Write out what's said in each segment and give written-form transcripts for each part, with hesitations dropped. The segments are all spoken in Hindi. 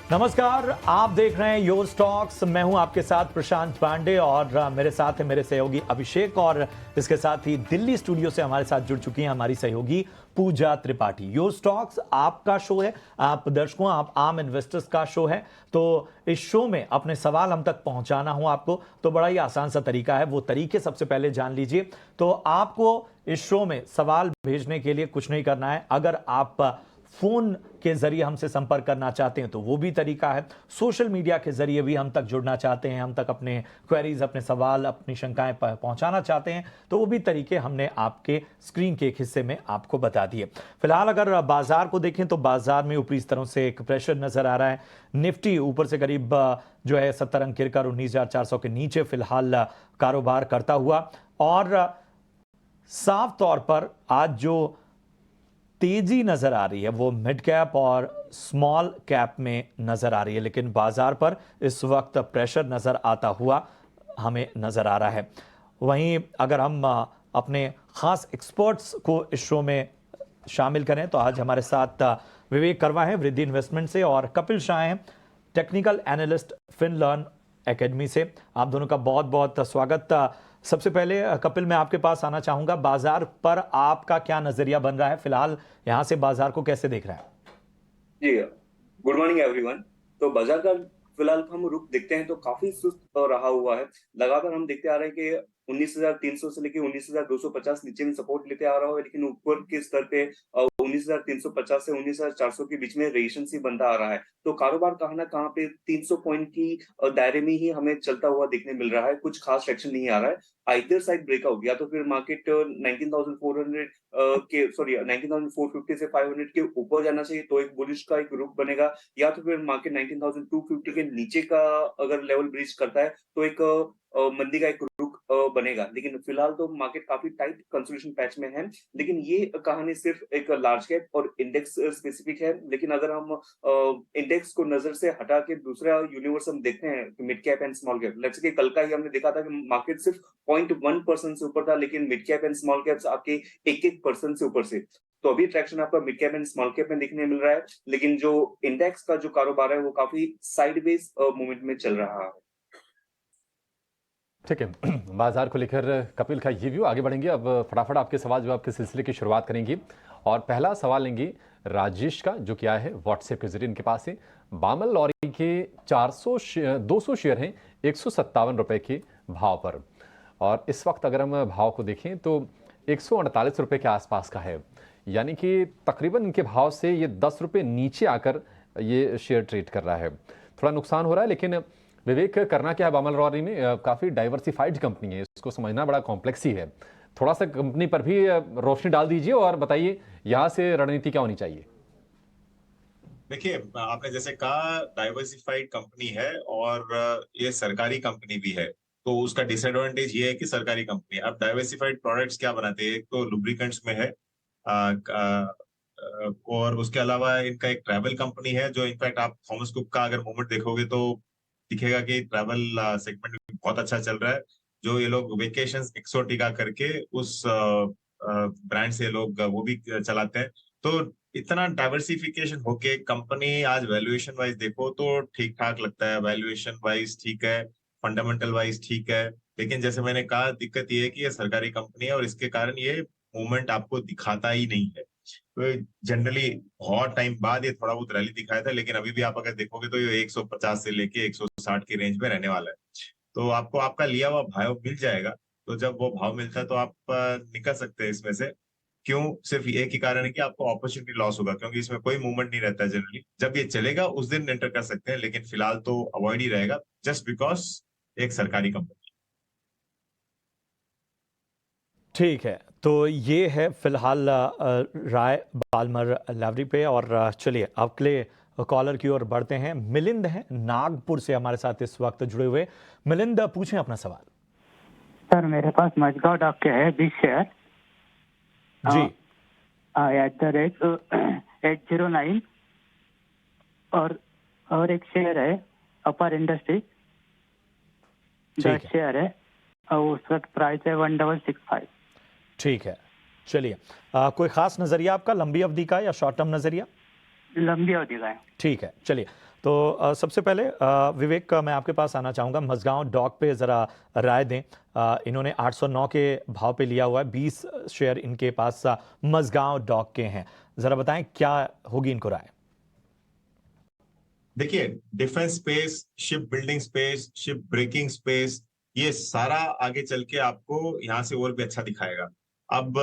नमस्कार, आप देख रहे हैं योर स्टॉक्स। मैं हूं आपके साथ प्रशांत पांडे और मेरे साथ है मेरे सहयोगी अभिषेक और इसके साथ ही दिल्ली स्टूडियो से हमारे साथ जुड़ चुकी हैं हमारी सहयोगी पूजा त्रिपाठी। योर स्टॉक्स आपका शो है, आप दर्शकों, आप आम इन्वेस्टर्स का शो है। तो इस शो में अपने सवाल हम तक पहुंचाना हो आपको तो बड़ा ही आसान सा तरीका है। वो तरीके सबसे पहले जान लीजिए। तो आपको इस शो में सवाल भेजने के लिए कुछ नहीं करना है। अगर आप फोन के जरिए हमसे संपर्क करना चाहते हैं तो वो भी तरीका है। सोशल मीडिया के जरिए भी हम तक जुड़ना चाहते हैं, हम तक अपने क्वेरीज, अपने सवाल, अपनी शंकाएं पहुंचाना चाहते हैं तो वो भी तरीके हमने आपके स्क्रीन के एक हिस्से में आपको बता दिए। फिलहाल अगर बाजार को देखें तो बाजार में ऊपरी स्तरों से एक प्रेशर नजर आ रहा है। निफ्टी ऊपर से करीब जो है 70 अंक गिरकर 19,400 के नीचे फिलहाल कारोबार करता हुआ। और साफ तौर पर आज जो तेजी नजर आ रही है वो मिड कैप और स्मॉल कैप में नजर आ रही है, लेकिन बाजार पर इस वक्त प्रेशर नजर आता हुआ हमें नजर आ रहा है। वहीं अगर हम अपने खास एक्सपर्ट्स को इस शो में शामिल करें तो आज हमारे साथ विवेक करवा है वृद्धि इन्वेस्टमेंट से और कपिल शाह हैं टेक्निकल एनालिस्ट फिनलर्न एकेडमी से। आप दोनों का बहुत बहुत स्वागत। सबसे पहले कपिल, मैं आपके पास आना चाहूंगा। बाजार पर आपका क्या नजरिया बन रहा है फिलहाल, यहां से बाजार को कैसे देख रहा है? जी, गुड मॉर्निंग एवरीवन। तो बाजार का फिलहाल हम रुख देखते हैं तो काफी सुस्त रहा हुआ है। लगातार हम देखते आ रहे हैं कि 19,300 से लेके 19,250 नीचे में सपोर्ट लेते आ रहा है, लेकिन ऊपर के स्तर पे 19,350 से 19,400 के बीच में रेजिस्टेंस ही बनता आ रहा है। तो कारोबार कहाँ ना कहाँ पे 300 पॉइंट की दायरे में ही हमें चलता हुआ देखने मिल रहा है। कुछ खास एक्शन नहीं आ रहा है। आइदर साइड ब्रेकआउट या तो फिर मार्केट 19,400 के सॉरी 19,450 से 500 के ऊपर जाना चाहिए तो एक बुलिश का एक रुख बनेगा, या तो फिर मार्केट 19,250 के नीचे का अगर लेवल ब्रीच करता है तो एक मंदी का एक रुख बनेगा। लेकिन फिलहाल तो मार्केट काफी टाइट कंसोलिडेशन पैच में है। लेकिन ये कहानी सिर्फ एक लार्ज कैप और इंडेक्स स्पेसिफिक है। लेकिन अगर हम इंडेक्स को नजर से हटा के दूसरा यूनिवर्स हम देखते हैं mid cap and small cap, let's say कल का ही हमने देखा था कि मार्केट सिर्फ 0.1% से ऊपर था, लेकिन mid cap and small caps आपके 1-1% से ऊपर से। तो अभी ट्रैक्शन आपका mid cap and small cap में देखने मिल रहा है, लेकिन जो इंडेक्स का जो कारोबार है वो काफी साइडवेज मूवमेंट में चल रहा है। ठीक है, बाजार को लेकर कपिल का ये व्यू। आगे बढ़ेंगे, अब फटाफट आपके सवाल जवाब के सिलसिले की शुरुआत करेंगे और पहला सवाल लेंगे राजेश का, जो क्या है व्हाट्सएप के जरिए इनके पास है। बामल लॉरी के 200 शेयर हैं 157 रुपए के भाव पर, और इस वक्त अगर हम भाव को देखें तो 148 रुपए के आसपास का है, यानी कि तकरीबन इनके भाव से ये 10 रुपए नीचे आकर ये शेयर ट्रेड कर रहा है। थोड़ा नुकसान हो रहा है, लेकिन विवेक करना क्या है बामल लॉरी में? काफ़ी डाइवर्सिफाइड कंपनी है, इसको समझना बड़ा कॉम्प्लेक्स ही है। थोड़ा सा कंपनी पर भी रोशनी डाल दीजिए और बताइए यहाँ से रणनीति क्या होनी चाहिए। देखिए, आपने जैसे कहा डाइवर्सिफाइड कंपनी है और ये सरकारी कंपनी भी है, तो उसका डिसएडवांटेज ये है कि सरकारी कंपनी। अब डाइवर्सिफाइड प्रोडक्ट्स क्या बनाते हैं? एक तो लुब्रिकेंट्स में है, और उसके अलावा इनका एक ट्रैवल कंपनी है, जो इनफैक्ट आप थॉमस कुक का अगर मूवमेंट देखोगे तो दिखेगा कि ट्रैवल सेगमेंट में बहुत अच्छा चल रहा है। जो ये लोग वेकेशंस एक्सोटिका करके उस ब्रांड से लोग वो भी चलाते हैं। तो इतना डाइवर्सिफिकेशन होके कंपनी आज वैल्यूएशन वाइज देखो तो ठीक ठाक लगता है, वैल्यूएशन वाइज ठीक है, फंडामेंटल वाइज ठीक है। लेकिन जैसे मैंने कहा, दिक्कत ये है कि ये सरकारी कंपनी है और इसके कारण ये मूवमेंट आपको दिखाता ही नहीं है। तो जनरली बहुत टाइम बाद ये थोड़ा बहुत रैली दिखाया था, लेकिन अभी भी आप अगर देखोगे तो ये 150 से लेके 160 की रेंज में रहने वाला है। तो आपको आपका लिया हुआ भाव मिल जाएगा। तो जब वो भाव मिलता है तो आप निकल सकते हैं इसमें से। क्यों? सिर्फ एक ही कारण है कि आपको अपॉर्चुनिटी लॉस होगा, क्योंकि इसमें कोई मूवमेंट नहीं रहता है जनरली। जब ये चलेगा उस दिन एंटर कर सकते हैं, लेकिन फिलहाल तो अवॉइड ही रहेगा, जस्ट बिकॉज एक सरकारी कंपनी। ठीक है, तो ये है फिलहाल राय बालमर लावरी पे। और चलिए अगले कॉलर की ओर बढ़ते हैं। मिलिंद हैं नागपुर से हमारे साथ इस वक्त जुड़े हुए। मिलिंद, पूछें अपना सवाल। सर, मेरे पास मजगांव डॉक के है 20 शेयर जी। एट द रेट 809, और एक शेयर है अपर इंडस्ट्री 10 शेयर है और उसका प्राइस है 1165। ठीक है, चलिए कोई खास नजरिया आपका, लंबी अवधि का या शॉर्ट टर्म नजरिया? लंबी अवधि का है। ठीक है, चलिए। तो सबसे पहले विवेक, मैं आपके पास आना चाहूँगा। मझगांव डॉक पे ज़रा राय दें। इन्होंने 809 के भाव पे लिया हुआ है, 20 शेयर इनके पास मझगांव डॉक के हैं। ज़रा बताएं क्या होगी इनको राय। देखिए, defence space, ship building space, ship breaking space, ये सारा आगे चल के आपको यहाँ से और भी अच्छा दिखाएगा। अब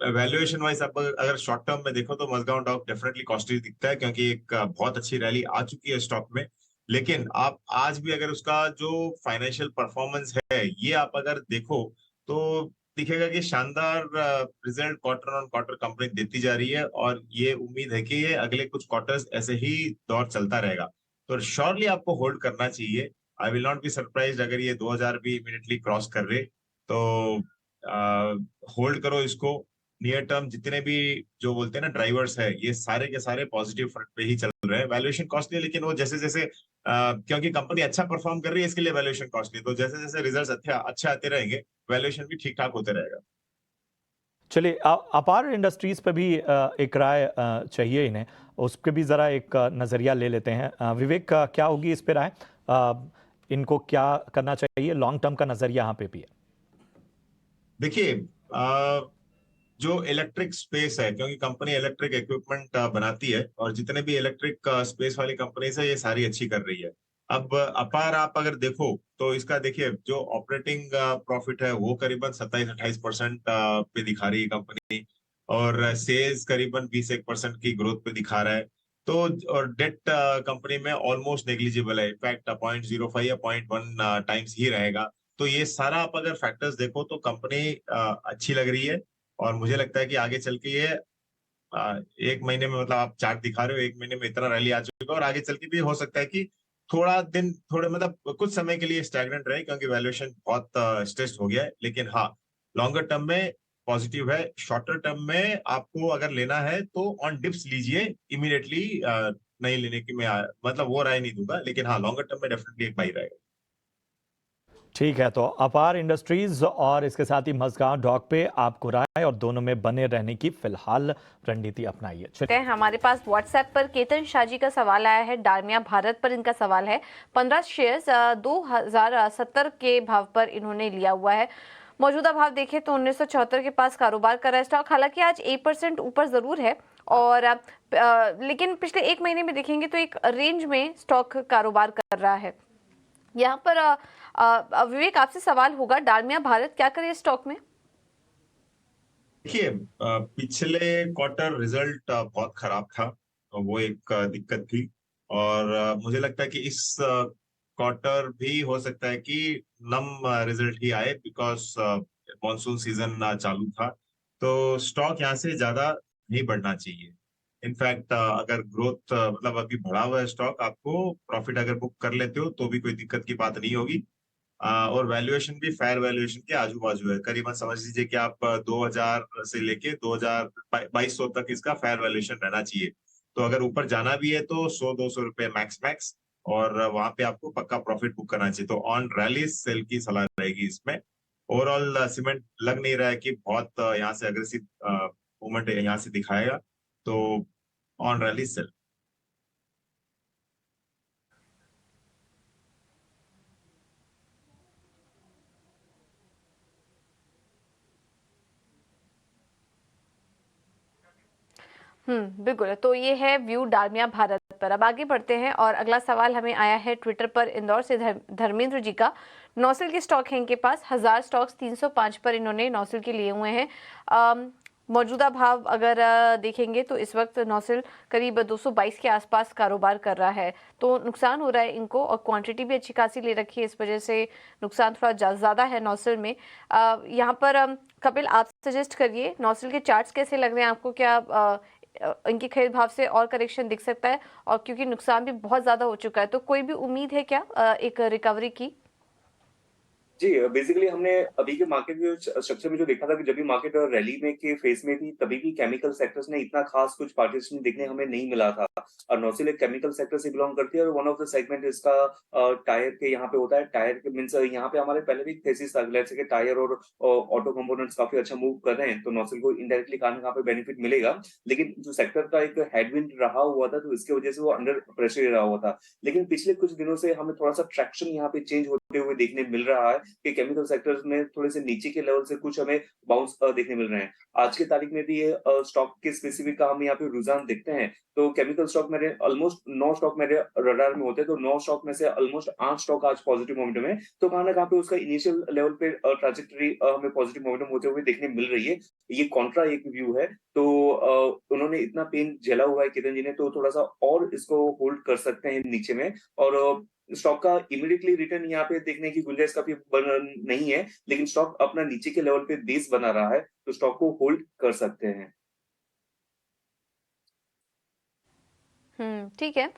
वैल्यूएशन वाइज अब अगर शॉर्ट टर्म में देखो तो मझगांव डॉक डेफिनेटली कॉस्टली दिखता है, क्योंकि एक बहुत अच्छी रैली आ चुकी है स्टॉक में। लेकिन आप आज भी अगर उसका जो फाइनेंशियल परफॉर्मेंस है ये आप अगर देखो तो दिखेगा कि शानदार result quarter on quarter company देती जा रही है, और ये उम्मीद है कि ये अगले कुछ क्वार्टर्स ऐसे ही दौर चलता रहेगा। तो श्योरली आपको होल्ड करना चाहिए। I will not be surprise अगर ये 2000 भी इमीडिएटली क्रॉस कर रहे, तो होल्ड करो इसको। नियर टर्म जितने भी जो बोलते हैं ना ड्राइवर्स है, ये सारे के सारे पॉजिटिव फ्रंट पे ही चल रहे हैं। वैल्यूएशन कॉस्टली, लेकिन वो जैसे जैसे क्योंकि कंपनी अच्छा परफॉर्म कर रही है इसके लिए वैल्यूएशन कॉस्टली, तो जैसे जैसे रिजल्ट्स अच्छे आते रहेंगे वैल्यूएशन भी ठीक ठाक होते रहेगा। चलिए, अपार इंडस्ट्रीज पे भी एक राय चाहिए इन्हें, उस पर भी ज़रा एक नज़रिया ले लेते हैं। विवेक, क्या होगी इस पे राय? इनको क्या करना चाहिए? लॉन्ग टर्म का नज़रिया यहाँ पे भी है। देखिए, जो इलेक्ट्रिक स्पेस है, क्योंकि कंपनी इलेक्ट्रिक इक्विपमेंट बनाती है और जितने भी इलेक्ट्रिक स्पेस वाली कंपनीज है ये सारी अच्छी कर रही है। अब अपार आप अगर देखो तो इसका देखिए जो ऑपरेटिंग प्रॉफिट है वो करीबन 27-28% पे दिखा रही है कंपनी, और सेल्स करीबन 21% की ग्रोथ पे दिखा रहा है। तो और डेट कंपनी में ऑलमोस्ट नेग्लिजिबल है, इनफैक्ट 0.05 या 0.1 टाइम्स ही रहेगा। तो ये सारा आप अगर फैक्टर्स देखो तो कंपनी अच्छी लग रही है, और मुझे लगता है कि आगे चल के ये एक महीने में, मतलब आप चार्ट दिखा रहे हो, एक महीने में इतना रैली आ चुका है, और आगे चल के भी हो सकता है कि थोड़े मतलब कुछ समय के लिए स्टैग्नेंट रहे, क्योंकि वैल्यूएशन बहुत स्ट्रेस्ड हो गया है। लेकिन हाँ, लॉन्गर टर्म में पॉजिटिव है। शॉर्टर टर्म में आपको अगर लेना है तो ऑन डिप्स लीजिए, इमीडिएटली नहीं लेने की मैं मतलब वो राय नहीं दूंगा, लेकिन हाँ लॉन्गर टर्म में डेफिनेटली एक बाई रहेगा। ठीक है, तो अपार इंडस्ट्रीज और इसके साथ ही मझगांव डॉक पे आपको राय, और दोनों में बने रहने की फिलहाल रणनीति अपनाइए। चलिए, हमारे पास व्हाट्सएप पर केतन शाह जी का सवाल आया है। डालमिया भारत पर इनका सवाल है। 15 शेयर्स 2070 के भाव पर इन्होंने लिया हुआ है। मौजूदा भाव देखें तो 1974 के पास कारोबार कर रहा है स्टॉक। हालांकि आज 1% ऊपर जरूर है, और लेकिन पिछले एक महीने में देखेंगे तो एक रेंज में स्टॉक कारोबार कर रहा है। यहाँ पर विवेक, आपसे सवाल होगा, डालमिया भारत क्या करे स्टॉक में? देखिए, पिछले क्वार्टर रिजल्ट बहुत खराब था, तो वो एक दिक्कत थी। और मुझे लगता है कि इस क्वार्टर भी हो सकता है कि नम रिजल्ट ही आए, बिकॉज मॉनसून सीजन चालू था। तो स्टॉक यहाँ से ज्यादा नहीं बढ़ना चाहिए। इनफैक्ट अगर ग्रोथ मतलब अभी बढ़ा हुआ है स्टॉक, आपको प्रॉफिट अगर बुक कर लेते हो तो भी कोई दिक्कत की बात नहीं होगी। और वैल्यूएशन भी फेयर वैल्यूएशन के आजू बाजू है, करीबन समझ लीजिए कि आप 2000 से लेके 2200 तक इसका फेयर वैल्यूएशन रहना चाहिए। तो अगर ऊपर जाना भी है तो 100-200 रुपए मैक्स मैक्स, और वहां पे आपको पक्का प्रॉफिट बुक करना चाहिए। तो ऑन रैली सेल की सलाह रहेगी इसमें। ओवरऑल सीमेंट लग नहीं रहा है कि बहुत यहाँ से अग्रेसिव मूवमेंट यहाँ से दिखाएगा, तो ऑन रैली सेल। बिल्कुल। तो ये है व्यू डालमिया भारत पर। अब आगे बढ़ते हैं, और अगला सवाल हमें आया है ट्विटर पर इंदौर से धर्मेंद्र जी का। नौसिल के स्टॉक हैं इनके पास, 1000 स्टॉक्स 305 पर इन्होंने नौसिल के लिए हुए हैं। मौजूदा भाव अगर देखेंगे तो इस वक्त नौसिल करीब 222 के आसपास कारोबार कर रहा है। तो नुकसान हो रहा है इनको, और क्वांटिटी भी अच्छी खासी ले रखी है, इस वजह से नुकसान थोड़ा ज़्यादा है नौसिल में। यहाँ पर कपिल, आप सजेस्ट करिए, नौसिल के चार्ट्स कैसे लग रहे हैं आपको? क्या इनके खरीद भाव से और करेक्शन दिख सकता है? और क्योंकि नुकसान भी बहुत ज़्यादा हो चुका है, तो कोई भी उम्मीद है क्या एक रिकवरी की? जी, बेसिकली हमने अभी के मार्केट के स्ट्रक्चर में जो देखा था कि जब भी मार्केट रैली में के फेज में थी, तभी भी केमिकल सेक्टर्स ने इतना खास कुछ पार्टिसिपेशन देखने हमें नहीं मिला था। और नौसिल एक केमिकल सेक्टर से बिलोंग करती है और वन ऑफ द सेगमेंट इसका टायर के यहाँ पे होता है। टायर के मीन्स यहाँ पे हमारे पहले भी थेसिस था, लेट्स से कि टायर और ऑटो कंपोनेंट्स काफी अच्छा मूव कर रहे हैं, तो नौसिल को इनडायरेक्टली कहाँ ना कहाँ पे बेनिफिट मिलेगा। लेकिन जो सेक्टर का एक हेडविंड रहा हुआ था, तो इसकी वजह से वो अंडर प्रेशर रहा हुआ था। लेकिन पिछले कुछ दिनों से हमें थोड़ा सा ट्रैक्शन यहाँ पे चेंज होते हुए देखने मिल रहा है कि केमिकल सेक्टर्स में थोड़े से नीचे के लेवल से कुछ हमें बाउंस देखने मिल रहे हैं। आज की तारीख में भी ये स्टॉक के स्पेसिफिक का हम यहाँ पे रुझान देखते हैं, तो केमिकल स्टॉक मेरे ऑलमोस्ट 9 स्टॉक मेरे रडार में होते हैं, तो 9 स्टॉक में से ऑलमोस्ट 8 स्टॉक आज पॉजिटिव मोमेंटम है। तो कहाँ ना कहाँ पे उसका इनिशियल लेवल पे ट्रैजेक्टरी हमें पॉजिटिव मोमेंटम होते हुए देखने मिल रही है। ये कॉन्ट्रा एक व्यू है, तो उन्होंने इतना पेन झेला हुआ है केतन जी ने, तो थोड़ा सा और इसको होल्ड कर सकते हैं नीचे में। और स्टॉक का इमीडिएटली रिटर्न यहाँ पे देखने की गुंजाइश काफी नहीं है, लेकिन स्टॉक अपना नीचे के लेवल पे बेस बना रहा है, तो स्टॉक को होल्ड कर सकते हैं। ठीक है।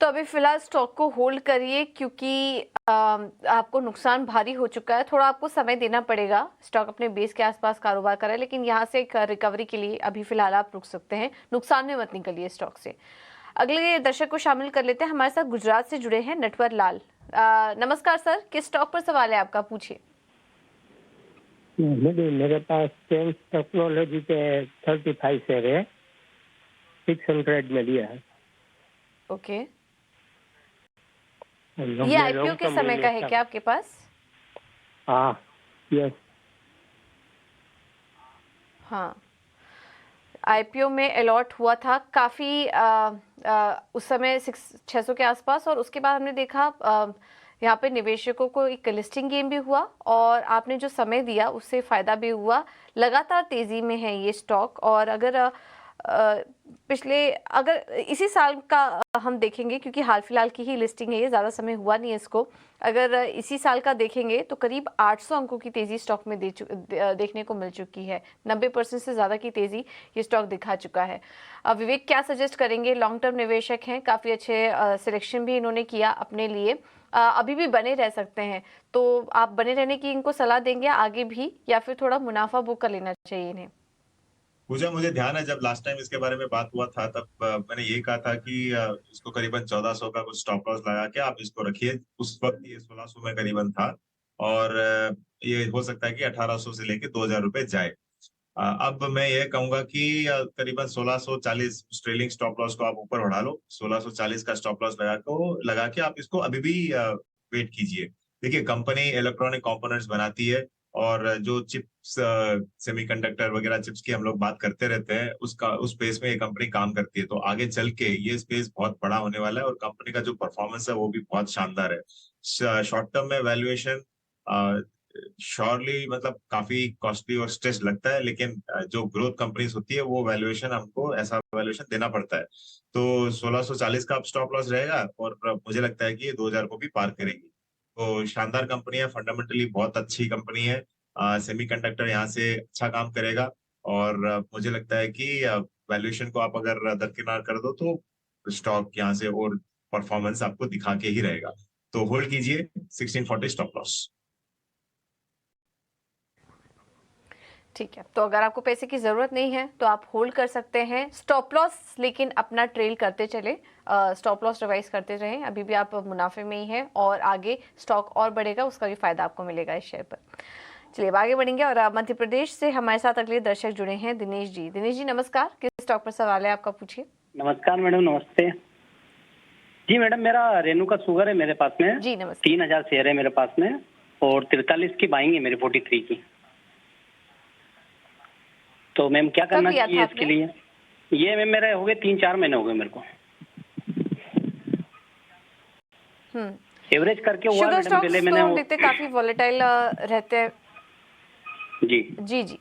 तो अभी फिलहाल स्टॉक को होल्ड करिए, क्योंकि आपको नुकसान भारी हो चुका है। थोड़ा आपको समय देना पड़ेगा। स्टॉक अपने बेस के आसपास कारोबार कर रहा है, लेकिन यहाँ से एक रिकवरी के लिए अभी फिलहाल आप रुक सकते हैं। नुकसान में मत निकलिए स्टॉक से। अगले दर्शक को शामिल कर लेते हैं। हमारे साथ गुजरात से जुड़े हैं नटवर लाल। नमस्कार सर, किस स्टॉक पर सवाल है आपका, पूछिए। मेरे पास सेंस टेक्नोलॉजी के 35 शेयर है, 600 में लिया है। ओके, ये आईपीओ के समय का है क्या आपके पास? हाँ, यस। हाँ, आईपीओ में अलॉट हुआ था काफ़ी उस समय 600 के आसपास, और उसके बाद हमने देखा यहाँ पे निवेशकों को एक लिस्टिंग गेम भी हुआ, और आपने जो समय दिया उससे फ़ायदा भी हुआ। लगातार तेज़ी में है ये स्टॉक, और अगर अगर इसी साल का हम देखेंगे, क्योंकि हाल फिलहाल की ही लिस्टिंग है, ये ज़्यादा समय हुआ नहीं है इसको, अगर इसी साल का देखेंगे तो करीब 800 अंकों की तेज़ी स्टॉक में देखने को मिल चुकी है। 90% से ज़्यादा की तेज़ी ये स्टॉक दिखा चुका है। विवेक, क्या सजेस्ट करेंगे? लॉन्ग टर्म निवेशक हैं, काफ़ी अच्छे सिलेक्शन भी इन्होंने किया अपने लिए, अभी भी बने रह सकते हैं, तो आप बने रहने की इनको सलाह देंगे आगे भी, या फिर थोड़ा मुनाफा बुक कर लेना चाहिए इन्हें? पूजा, मुझे ध्यान है जब लास्ट टाइम इसके बारे में बात हुआ था, तब मैंने ये कहा था कि इसको करीबन 1400 का कुछ स्टॉप लॉस लगा के आप इसको रखिए। उस वक्त ये 1600 में करीबन था, और ये हो सकता है कि 1800 से लेके 2000 रुपए जाए। अब मैं ये कहूंगा कि करीबन 1640 ट्रेलिंग स्टॉप लॉस को आप ऊपर बढ़ा लो। 1640 का स्टॉप लॉस लगा के आप इसको अभी भी वेट कीजिए। देखिए, कंपनी इलेक्ट्रॉनिक कंपोनेंट्स बनाती है, और जो चिप्स, सेमीकंडक्टर वगैरह चिप्स की हम लोग बात करते रहते हैं, उस स्पेस में ये कंपनी काम करती है। तो आगे चल के ये स्पेस बहुत बड़ा होने वाला है, और कंपनी का जो परफॉर्मेंस है वो भी बहुत शानदार है। शॉर्ट टर्म में वैल्यूएशन श्योरली मतलब काफी कॉस्टली और स्ट्रेस लगता है, लेकिन जो ग्रोथ कंपनीज होती है वो वैल्यूएशन, हमको ऐसा वैल्यूएशन देना पड़ता है। तो 1640 का अब स्टॉप लॉस रहेगा, और मुझे लगता है कि ये 2000 को भी पार करेगी। तो शानदार कंपनी है, फंडामेंटली बहुत अच्छी कंपनी है। सेमीकंडक्टर यहाँ से अच्छा काम करेगा, और मुझे लगता है कि वैल्यूएशन को आप अगर दरकिनार कर दो तो स्टॉक यहाँ से और परफॉर्मेंस आपको दिखा के ही रहेगा। तो होल्ड कीजिए 1640 स्टॉप लॉस। ठीक है, तो अगर आपको पैसे की ज़रूरत नहीं है तो आप होल्ड कर सकते हैं। स्टॉप लॉस लेकिन अपना ट्रेल करते चले, स्टॉप लॉस रिवाइज करते रहें। अभी भी आप मुनाफे में ही हैं, और आगे स्टॉक और बढ़ेगा, उसका भी फायदा आपको मिलेगा इस शेयर पर। चलिए अब आगे बढ़ेंगे, और मध्य प्रदेश से हमारे साथ अगले दर्शक जुड़े हैं, दिनेश जी। दिनेश जी नमस्कार, किस स्टॉक पर सवाल है आपका, पूछिए। नमस्कार मैडम, नमस्ते जी। मैडम, मेरा रेणुका शुगर है मेरे पास में जी नमस्ते। 3000 शेयर है मेरे पास में, और 43 की बाइंग है मेरी 43 की। तो मैम क्या करना चाहिए इसके लिए? ये मैम मेरे हो गए 3-4 महीने हो गए मेरे को। एवरेज करके हुआ मैडम, पहले मैंने देखते काफी वॉलेटाइल रहते हैं। जी जी जी,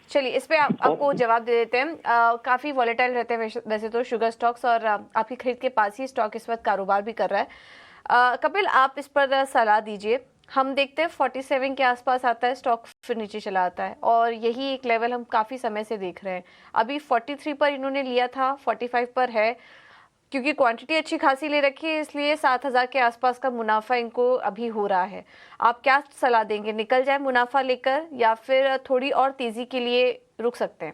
चलिए इस पे आपको जवाब दे देते हैं। काफी वॉलेटाइल रहते हैं वैसे तो शुगर स्टॉक्स, और आपकी खरीद के पास ही स्टॉक इस वक्त कारोबार भी कर रहा है। कपिल, आप इस पर सलाह दीजिए। हम देखते हैं 47 के आसपास आता है स्टॉक, फिर नीचे चला आता है, और यही एक लेवल हम काफ़ी समय से देख रहे हैं। अभी 43 पर इन्होंने लिया था, 45 पर है, क्योंकि क्वांटिटी अच्छी खासी ले रखी है, इसलिए 7,000 के आसपास का मुनाफा इनको अभी हो रहा है। आप क्या सलाह देंगे, निकल जाए मुनाफा लेकर या फिर थोड़ी और तेजी के लिए रुक सकते हैं?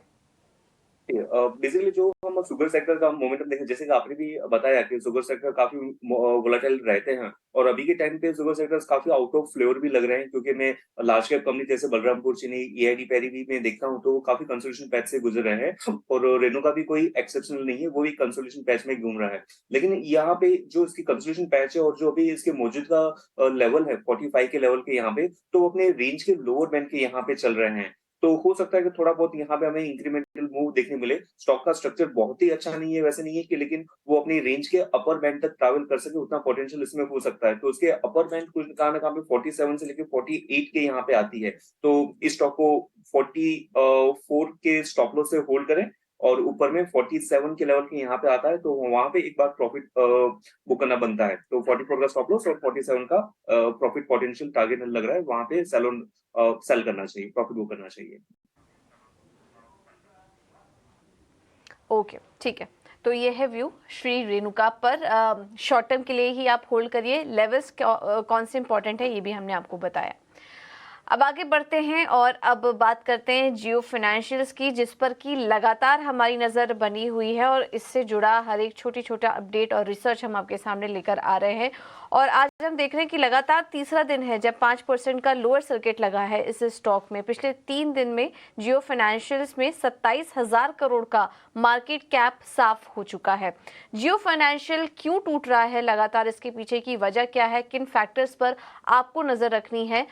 बेसिकली जो हम शुगर सेक्टर का मोमेंटम देखें, जैसे कि आपने भी बताया कि शुगर सेक्टर काफी वोलेटाइल रहते हैं और अभी के टाइम पे शुगर सेक्टर्स काफी आउट ऑफ फ्लेवर भी लग रहे हैं, क्योंकि मैं लार्ज कैप कंपनी जैसे बलरामपुर चीनी, ईआईडी पैरी भी मैं देखता हूं तो वो काफी कंसोलिडेशन पैच से गुजर रहे हैं और रेनो का भी कोई एक्सेप्शनल नहीं है, वो भी कंसोलिडेशन पैच में घूम रहा है। लेकिन यहाँ पे जो इसकी कंसोलिडेशन पैच है और जो अभी इसके मौजूदा लेवल है 45 के लेवल के यहाँ पे, तो वो अपने रेंज के लोअर बैंड के यहाँ पे चल रहे हैं। तो हो सकता है कि थोड़ा बहुत यहाँ पे हमें इंक्रीमेंटल मूव देखने मिले। स्टॉक का स्ट्रक्चर बहुत ही अच्छा नहीं है, वैसे नहीं है कि, लेकिन वो अपनी रेंज के अपर बैंड तक ट्रैवल कर सके, उतना पोटेंशियल इसमें हो सकता है। तो उसके अपर बैंड कुछ कहाँ ना कहाँ पे 47 से लेकर 48 के यहाँ पे आती है। तो इस स्टॉक को 44 के स्टॉप लॉस से होल्ड करें और ऊपर में 47 के लेवल के यहाँ पे आता है तो वहां पे एक बार प्रॉफिट बुक करना बनता है। तो 44 का स्टॉप लॉस और 47 का प्रॉफिट पोटेंशियल टारगेट लग रहा है, वहां पे सेल करना चाहिए, प्रॉफिट बुक करना चाहिए। ओके, ठीक है। तो ये है व्यू श्री रेणुका पर। शॉर्ट टर्म के लिए ही आप होल्ड करिए। लेवल्स कौन से इंपॉर्टेंट है ये भी हमने आपको बताया। अब आगे बढ़ते हैं और अब बात करते हैं जियो फाइनेंशियल्स की, जिस पर की लगातार हमारी नज़र बनी हुई है और इससे जुड़ा हर एक छोटा अपडेट और रिसर्च हम आपके सामने लेकर आ रहे हैं। और आज हम देख रहे हैं कि लगातार तीसरा दिन है जब 5% का लोअर सर्किट लगा है इस स्टॉक में। पिछले 3 दिन में जियो फाइनेंशियल्स में 27,000 करोड़ का मार्केट कैप साफ हो चुका है। जियो फाइनेंशियल क्यों टूट रहा है लगातार, इसके पीछे की वजह क्या है, किन फैक्टर्स पर आपको नजर रखनी है,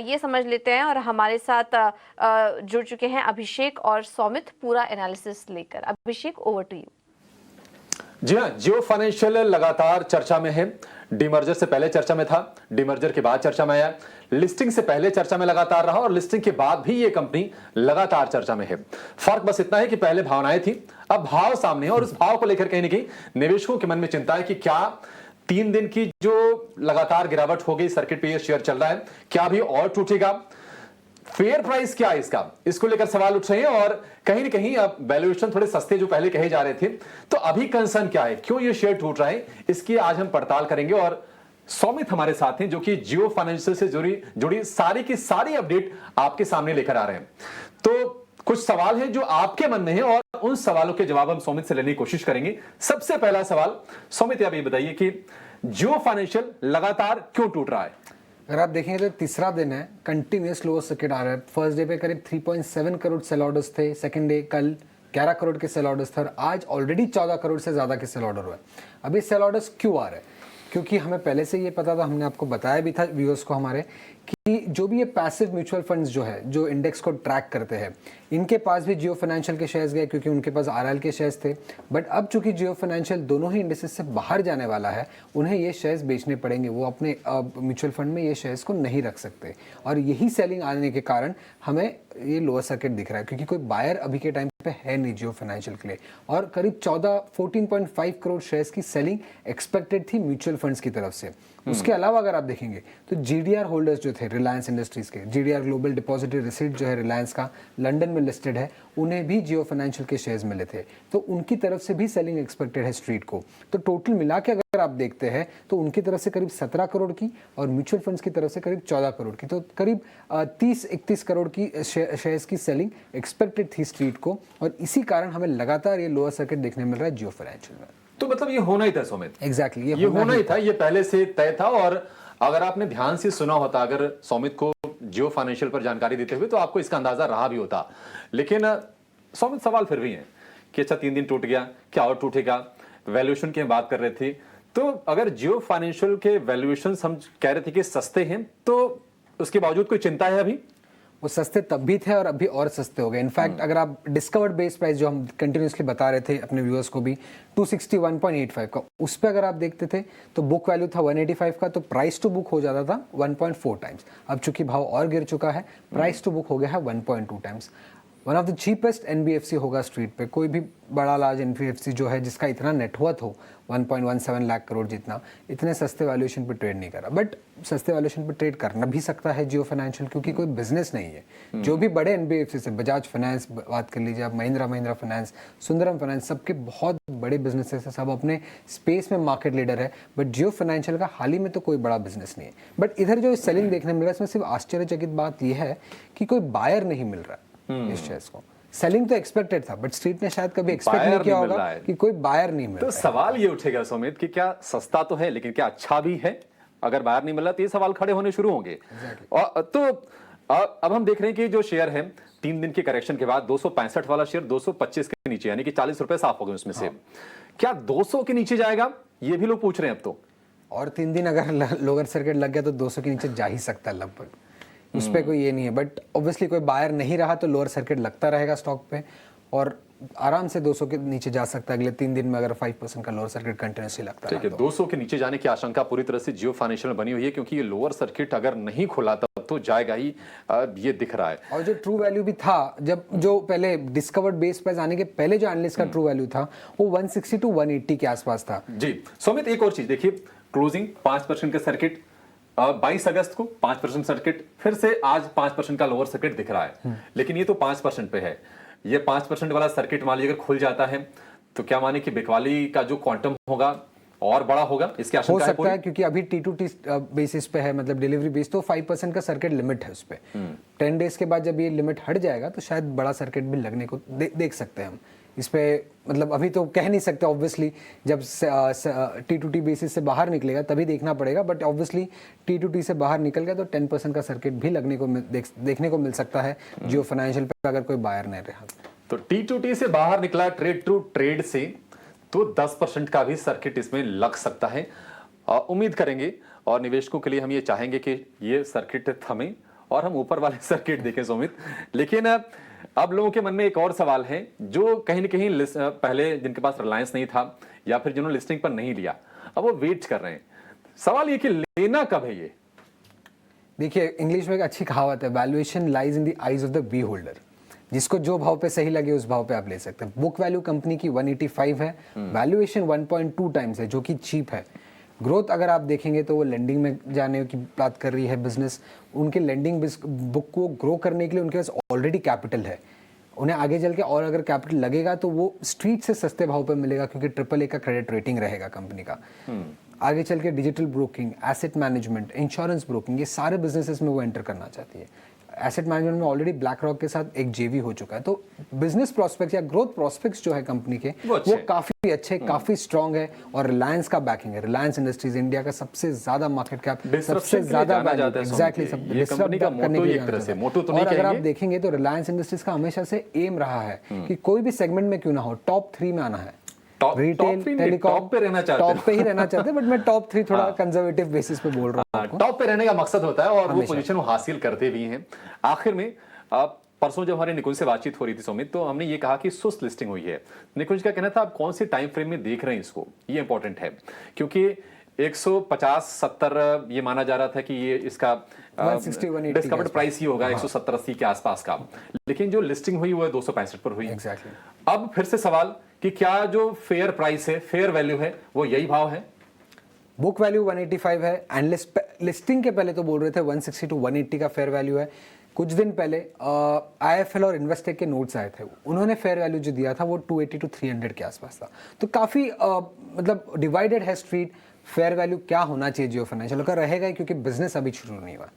ये समझ लेते हैं। और हमारे साथ जुड़ चुके हैं अभिषेक और सौमित पूरा एनालिसिस लेकर। अभिषेक, ओवर टू यू। जी हाँ, जियो फाइनेंशियल लगातार चर्चा में है। डीमर्जर से पहले चर्चा में था, डीमर्जर के बाद चर्चा में आया, लिस्टिंग से पहले चर्चा में लगातार रहा और लिस्टिंग के बाद भी ये कंपनी लगातार चर्चा में है। फर्क बस इतना है कि पहले भावनाएं थी, अब भाव सामने है और उस भाव को लेकर कहीं ना कहीं निवेशकों के मन में चिंता है कि क्या 3 दिन की जो लगातार गिरावट हो गई सर्किट पे ये शेयर चल रहा है, क्या अभी और टूटेगा, फेयर प्राइस क्या है इसका, इसको लेकर सवाल उठ रहे हैं। और कहीं ना कहीं अब वैल्यूएशन थोड़े सस्ते जो पहले कहे जा रहे थे, तो अभी कंसर्न क्या है, क्यों ये शेयर टूट रहा है, इसकी आज हम पड़ताल करेंगे। और सौमित हमारे साथ हैं जो कि जियो फाइनेंशियल से जुड़ी सारी की सारी अपडेट आपके सामने लेकर आ रहे हैं। तो कुछ सवाल हैं जो आपके मन में है और उन सवालों के जवाब हम सौमित से लेने की कोशिश करेंगे। सबसे पहला सवाल सौमित, आप ये बताइए कि जियो फाइनेंशियल लगातार क्यों टूट रहा है? अगर आप देखेंगे तो तीसरा दिन है कंटिन्यूस लोअर सर्किट आ रहा है। फर्स्ट डे पे करीब 3.7 करोड़ सेल ऑर्डर्स थे, सेकंड डे कल 11 करोड़ के सेल ऑर्डर्स थे और आज ऑलरेडी 14 करोड़ से ज़्यादा के सेल ऑर्डर हुए। अभी सेल ऑर्डर्स क्यों आ रहे हैं? क्योंकि हमें पहले से ये पता था, हमने आपको बताया भी था व्यूअर्स को हमारे, कि जो भी ये पैसिव म्यूचुअल फंड्स जो है, जो इंडेक्स को ट्रैक करते हैं, इनके पास भी जियो फाइनेंशियल के शेयर्स गए क्योंकि उनके पास आरएल के शेयर्स थे। बट अब चूंकि जियो फाइनेंशियल दोनों ही इंडेक्सेस से बाहर जाने वाला है, उन्हें ये शेयर्स बेचने पड़ेंगे, वो अपने म्यूचुअल फंड में ये शेयर्स को नहीं रख सकते। और यही सेलिंग आने के कारण हमें ये लोअर सर्किट दिख रहा है, क्योंकि कोई बायर अभी के टाइम पे है नहीं जियो फाइनेंशियल के लिए। और करीब 14.5 करोड़ शेयर्स की सेलिंग एक्सपेक्टेड थी म्यूचुअल फंड्स की तरफ से। उसके अलावा अगर आप देखेंगे तो जीडीआर होल्डर्स जो थे रिलायंस इंडस्ट्रीज के, जीडीआर ग्लोबल डिपॉजिटरी रिसीट जो है रिलायंस का, लंदन में लिस्टेड है, उन्हें भी जियो फाइनेंशियल के शेयर्स मिले थे, तो उनकी तरफ से भी सेलिंग एक्सपेक्टेड है स्ट्रीट को। तो टोटल मिला के अगर आप देखते हैं तो उनकी तरफ से करीब 17 करोड़ की और म्यूचुअल फंड्स की तरफ से करीब 14 करोड़ की, तो करीब 30-31 करोड़ की शेयर्स की सेलिंग एक्सपेक्टेड थी स्ट्रीट को। और इसी कारण हमें लगातार ये लोअर सर्किट देखने मिल रहा है जियो फाइनेंशियल में। तो मतलब ये होना ही था सौमित। एग्जैक्टली, ये होना ही था, ये पहले से तय था। और अगर आपने ध्यान से सुना होता अगर सौमित को जियो फाइनेंशियल पर जानकारी देते हुए, तो आपको इसका अंदाजा रहा भी होता। लेकिन सौमित, सवाल फिर भी है कि अच्छा 3 दिन टूट गया, क्या और टूटेगा? वैल्यूएशन की बात कर रहे थे, तो अगर जियो फाइनेंशियल के वैल्यूएशन हम कह रहे थे कि सस्ते हैं, तो उसके बावजूद कोई चिंता है अभी? वो सस्ते तब भी थे और अभी और सस्ते हो गए। इनफैक्ट अगर आप डिस्कवर्ड बेस प्राइस जो हम कंटिन्यूसली बता रहे थे अपने व्यूअर्स को भी 261.85 का, उस पर अगर आप देखते थे तो बुक वैल्यू था 185 का, तो प्राइस टू बुक हो जाता था 1.4 टाइम्स। अब चूंकि भाव और गिर चुका है, प्राइस टू बुक हो गया है 1.2 times. One of the cheapest NBFC होगा स्ट्रीट पे। कोई भी बड़ा लार्ज एनबीएफसी जो है जिसका इतना नेटवर्थ हो 1.17 लाख करोड़ जितना, इतने सस्ते वैल्यूएशन पे ट्रेड नहीं करा। बट सस्ते वैल्यूएशन पे ट्रेड करना भी सकता है जियो फाइनेंशियल, क्योंकि कोई बिजनेस नहीं है। जो भी बड़े एनबीएफसी से, बजाज फाइनेंस बात कर लीजिए आप, महिंद्रा फाइनेंस, सुंदरम फाइनेंस, सबके बहुत बड़े बिजनेसेस है, सब अपने स्पेस में मार्केट लीडर है। बट जियो फाइनेंशियल का हाल ही में तो कोई बड़ा बिजनेस नहीं है। बट इधर जो सेलिंग देखने मिल रहा है, इसमें सिर्फ आश्चर्यचकित बात यह है कि कोई बायर नहीं मिल रहा इस शेयर्स को। सेलिंग तो एक्सपेक्टेड था, बट स्ट्रीट ने शायद कभी एक्सपेक्ट नहीं किया होगा कि कोई बायर नहीं मिल तो रहा है। सवाल ये उठेगा सुमित कि क्या सस्ता तो है लेकिन क्या अच्छा भी है? अगर बायर नहीं मिल रहा तो ये सवाल खड़े होने शुरू होंगे। और तो अब हम देख रहे हैं कि जो शेयर है 3 दिन के करेक्शन के बाद 265 वाला शेयर 225 के नीचे, यानी कि 40 रुपए साफ हो गए उसमें से। क्या 200 के नीचे जाएगा? ये भी लोग पूछ रहे हैं अब तो। और 3 दिन अगर लोअर सर्किट लग गया तो 200 के नीचे जा ही सकता है लगभग, उस पर कोई ये नहीं है। बट ऑब्वियसली कोई बायर नहीं रहा तो लोअर सर्किट लगता रहेगा स्टॉक पे, और आराम से 200 के नीचे जा सकता है अगले 3 दिन में, अगर 5% का लोअर सर्किट कंटिन्यूसली लगता है। ठीक है, 200 के नीचे जाने की आशंका पूरी तरह से जियो फाइनेंशियल में बनी हुई है, क्योंकि ये लोअर सर्किट अगर नहीं खुला तब तो जाएगा ही, ये दिख रहा है। और जो ट्रू वैल्यू भी था, जब जो पहले डिस्कवर्ड बेस प्राइस आने के पहले जो एनालिस्ट का ट्रू वैल्यू था वो 160 टू 180 के आसपास था। जी सुमित, एक और चीज देखिए, क्लोजिंग 5% का सर्किट 22 अगस्त को 5% सर्किट, फिर से आज 5% का लोअर सर्किट दिख रहा है, लेकिन ये तो 5% पे है। ये 5% वाला सर्किट मान लीजिए अगर खुल जाता है तो क्या माने कि बिकवाली का जो क्वांटम होगा और बड़ा होगा, इसकी हो आशंका है सकता है, क्योंकि अभी T2T बेसिस पे है, मतलब डिलीवरी बेस, तो 5% का सर्किट लिमिट है उस पे। 10 डेज के बाद जब ये लिमिट हट जाएगा तो शायद बड़ा सर्किट भी लगने को देख सकते हैं हम इस पे। मतलब अभी तो कह नहीं सकते ऑब्वियसली, जब T2T बेसिस से बाहर निकलेगा तभी देखना पड़ेगा। बट ऑब्वियसली T2T से बाहर निकल गया तो 10% का सर्किट भी लगने को देखने को मिल सकता है जियो फाइनेंशियल पे, अगर कोई बायर नहीं रहा तो। T2T से बाहर निकला ट्रेड टू ट्रेड से, तो 10% का भी सर्किट इसमें लग सकता है। उम्मीद करेंगे और निवेशकों के लिए हम ये चाहेंगे कि ये सर्किट थमे और हम ऊपर वाले सर्किट देखें सुमित। लेकिन अब लोगों के मन में एक और सवाल है, जो कहीं ना कहीं पहले जिनके पास रिलायंस नहीं था या फिर जिन्होंने लिस्टिंग पर नहीं लिया, अब वो वेट कर रहे हैं। सवाल ये कि लेना कब है ये? देखिए, इंग्लिश में एक अच्छी कहावत है, valuation lies in the eyes of the beholder. जिसको जो भाव पे सही लगे उस भाव पे आप ले सकते हैं। बुक वैल्यू कंपनी की 185 है, वैल्यूएशन 1.2 टाइम्स है, जो कि चीप है। ग्रोथ अगर आप देखेंगे तो वो लेंडिंग में जाने की बात कर रही है बिजनेस। उनके लेंडिंग बुक को ग्रो करने के लिए उनके पास ऑलरेडी कैपिटल है। उन्हें आगे चल के और अगर कैपिटल लगेगा तो वो स्ट्रीट से सस्ते भाव पे मिलेगा, क्योंकि AAA का क्रेडिट रेटिंग रहेगा कंपनी का। आगे चल के digital broking, asset management, insurance broking, ये सारे बिजनेसेस में वो एंटर करना चाहती है। एसेट मैनेजमेंट में ऑलरेडी ब्लैक रॉक के साथ एक जेवी हो चुका है। तो बिजनेस प्रोस्पेक्ट्स या ग्रोथ प्रोस्पेक्ट्स जो है कंपनी के, वो काफी अच्छे, काफी स्ट्रांग है। और रिलायंस का बैकिंग है। रिलायंस इंडस्ट्रीज इंडिया का सबसे ज्यादा मार्केट कैप, सबसे ज्यादा एग्जैक्टली और अगर आप देखेंगे तो रिलायंस इंडस्ट्रीज का हमेशा से एम रहा है कि कोई भी सेगमेंट में क्यों ना हो, टॉप 3 में आना है। रिटेल, टेलीकॉम पे रहना चाहते हैं, टॉप पे ही रहना चाहते हैं। बट मैं टॉप 3 थोड़ा कंजर्वेटिव बेसिस पे बोल रहा हूँ। टॉप पे रहने का मकसद होता है और वो पोजीशन वो हासिल करते भी हैं। आखिर में परसों जब हमारे निकुंज से बातचीत हो रही थी सुमित, तो हमने ये कहा कि सुस्त लिस्टिंग हुई है। निकुंज का कहना था आप कौन से टाइम फ्रेम में देख रहे हैं इसको, ये इंपॉर्टेंट है, क्योंकि 150-70 ये माना जा रहा था कि ये इसका डिस्कवर्ड प्राइस ही होगा 170-80 के आसपास का, लेकिन जो लिस्टिंग हुई वो है 265 पर हुई। अब फिर से सवाल कि क्या जो फेयर प्राइस है, फेयर वैल्यू है, वो यही भाव है? बुक वैल्यू 185 है, एंड लिस्टिंग के पहले तो बोल रहे थे 160 टू 180 का फेयर वैल्यू है। कुछ दिन पहले IIFL और इन्वेस्टेक के नोट्स आए थे, उन्होंने फेयर वैल्यू जो दिया था वो 280 टू 300 के आसपास था। तो काफी मतलब डिवाइडेड है स्ट्रीट। फेयर वैल्यू क्या होना चाहिए जियो फाइनेंशियल का, रहेगा, क्योंकि बिजनेस अभी शुरू नहीं हुआ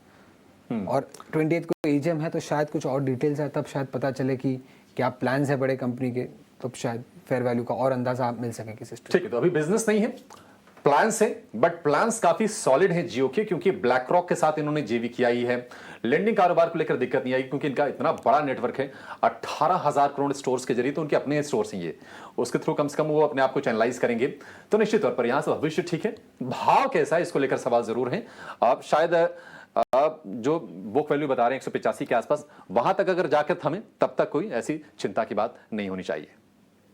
और 28 को एजीएम है, तो शायद कुछ और डिटेल्स है, तब शायद पता चले कि क्या प्लान्स है बड़े कंपनी के, तब शायद फेयर वैल्यू का और अंदाजा मिल सके किसी स्ट्रीट। ठीक है, तो अभी बिजनेस नहीं है, प्लान्स है, बट प्लान्स काफी सॉलिड है जियो के, क्योंकि ब्लैक रॉक के साथ इन्होंने जेवी किया ही है। लेंडिंग कारोबार को लेकर दिक्कत नहीं आई, क्योंकि इनका इतना बड़ा नेटवर्क है, 18,000 करोड़ स्टोर्स के जरिए, तो उनके अपने स्टोर्स हैं ये, उसके थ्रू कम से कम वो अपने आप को चैनलाइज करेंगे। तो निश्चित तौर पर यहाँ से भविष्य ठीक है। भाव कैसा है इसको लेकर सवाल जरूर है। अब शायद जो बुक वैल्यू बता रहे हैं 185 के आसपास, वहां तक अगर जाकर थमे तब तक कोई ऐसी चिंता की बात नहीं होनी चाहिए।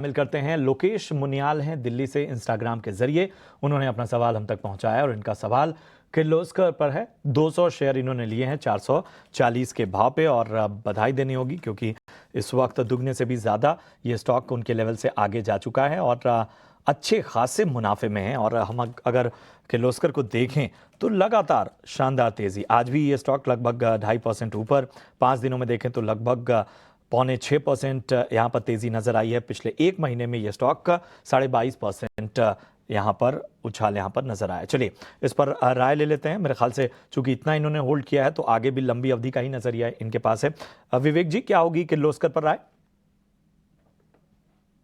मिल करते हैं, लोकेश मुनियाल हैं दिल्ली से, इंस्टाग्राम के जरिए उन्होंने अपना सवाल हम तक पहुंचाया और इनका सवाल किर्लोस्कर पर है। 200 शेयर इन्होंने लिए हैं 440 के भाव पे, और बधाई देनी होगी क्योंकि इस वक्त दुगने से भी ज़्यादा ये स्टॉक उनके लेवल से आगे जा चुका है और अच्छे खासे मुनाफे में है। और हम अगर किर्लोस्कर को देखें तो लगातार शानदार तेज़ी, आज भी ये स्टॉक लगभग 2.5% ऊपर, 5 दिनों में देखें तो लगभग 0.25% यहाँ पर तेज़ी नज़र आई है। पिछले एक महीने में ये स्टॉक 22.5% यहाँ पर उछाल यहाँ पर नजर आया। चलिए इस पर राय ले लेते हैं। मेरे ख्याल से चूंकि इतना इन्होंने होल्ड किया है तो आगे भी लंबी अवधि का ही नजरिया इनके पास है। विवेक जी, क्या होगी किर्लोस्कर पर राय?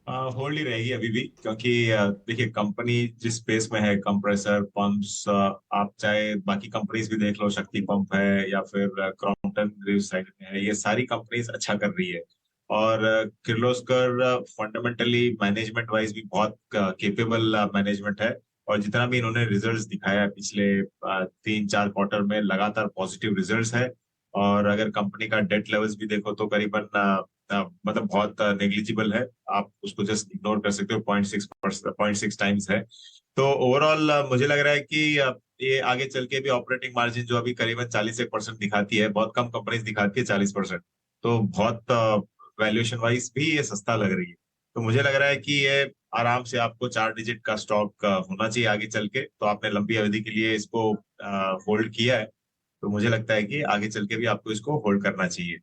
होल्ड ही रहेगी अभी भी, क्योंकि देखिए कंपनी जिस स्पेस में है, कंप्रेसर पंप्स, आप चाहे बाकी कंपनीज भी देख लो, शक्ति पंप है या फिर क्रॉम्पटन ग्रीव्स साइड में है, ये सारी कंपनीज अच्छा कर रही है। और किर्लोस्कर फंडामेंटली मैनेजमेंट वाइज भी बहुत केपेबल मैनेजमेंट है। और जितना भी इन्होंने रिजल्ट्स दिखाया है पिछले 3-4 क्वार्टर में, लगातार पॉजिटिव रिजल्ट्स है। और अगर कंपनी का डेट लेवल्स भी देखो तो करीबन मतलब बहुत नेग्लिजिबल है, आप उसको जस्ट इग्नोर कर सकते हो, 0.6 टाइम्स है। तो ओवरऑल मुझे लग रहा है कि ये आगे चल के भी ऑपरेटिंग मार्जिन जो अभी करीबन 41% दिखाती है, बहुत कम कंपनीज दिखाती है 40%, तो बहुत वैल्यूएशन वाइज भी ये सस्ता लग रही है। तो मुझे लग रहा है कि ये आराम से आपको 4 डिजिट का स्टॉक होना चाहिए आगे चल के। तो आपने लंबी अवधि के लिए इसको होल्ड किया है, तो मुझे लगता है कि आगे चल के भी आपको इसको होल्ड करना चाहिए।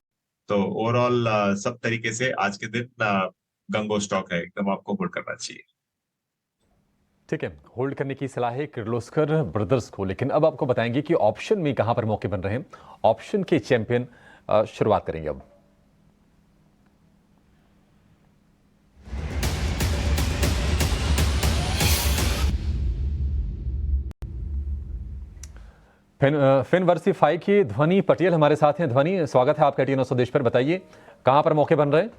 तो ओवरऑल सब तरीके से आज के दिन गंगो स्टॉक है, एकदम आपको होल्ड करना चाहिए। ठीक है, होल्ड करने की सलाह है किर्लोस्कर ब्रदर्स को। लेकिन अब आपको बताएंगे कि ऑप्शन में कहां पर मौके बन रहे हैं। ऑप्शन के चैंपियन शुरुआत करेंगे अब। फिनवर्सिफाई की ध्वनि पटेल हमारे साथ हैं। ध्वनि, स्वागत है आपका टी9 स्वदेश पर। बताइए कहां पर मौके बन रहे हैं?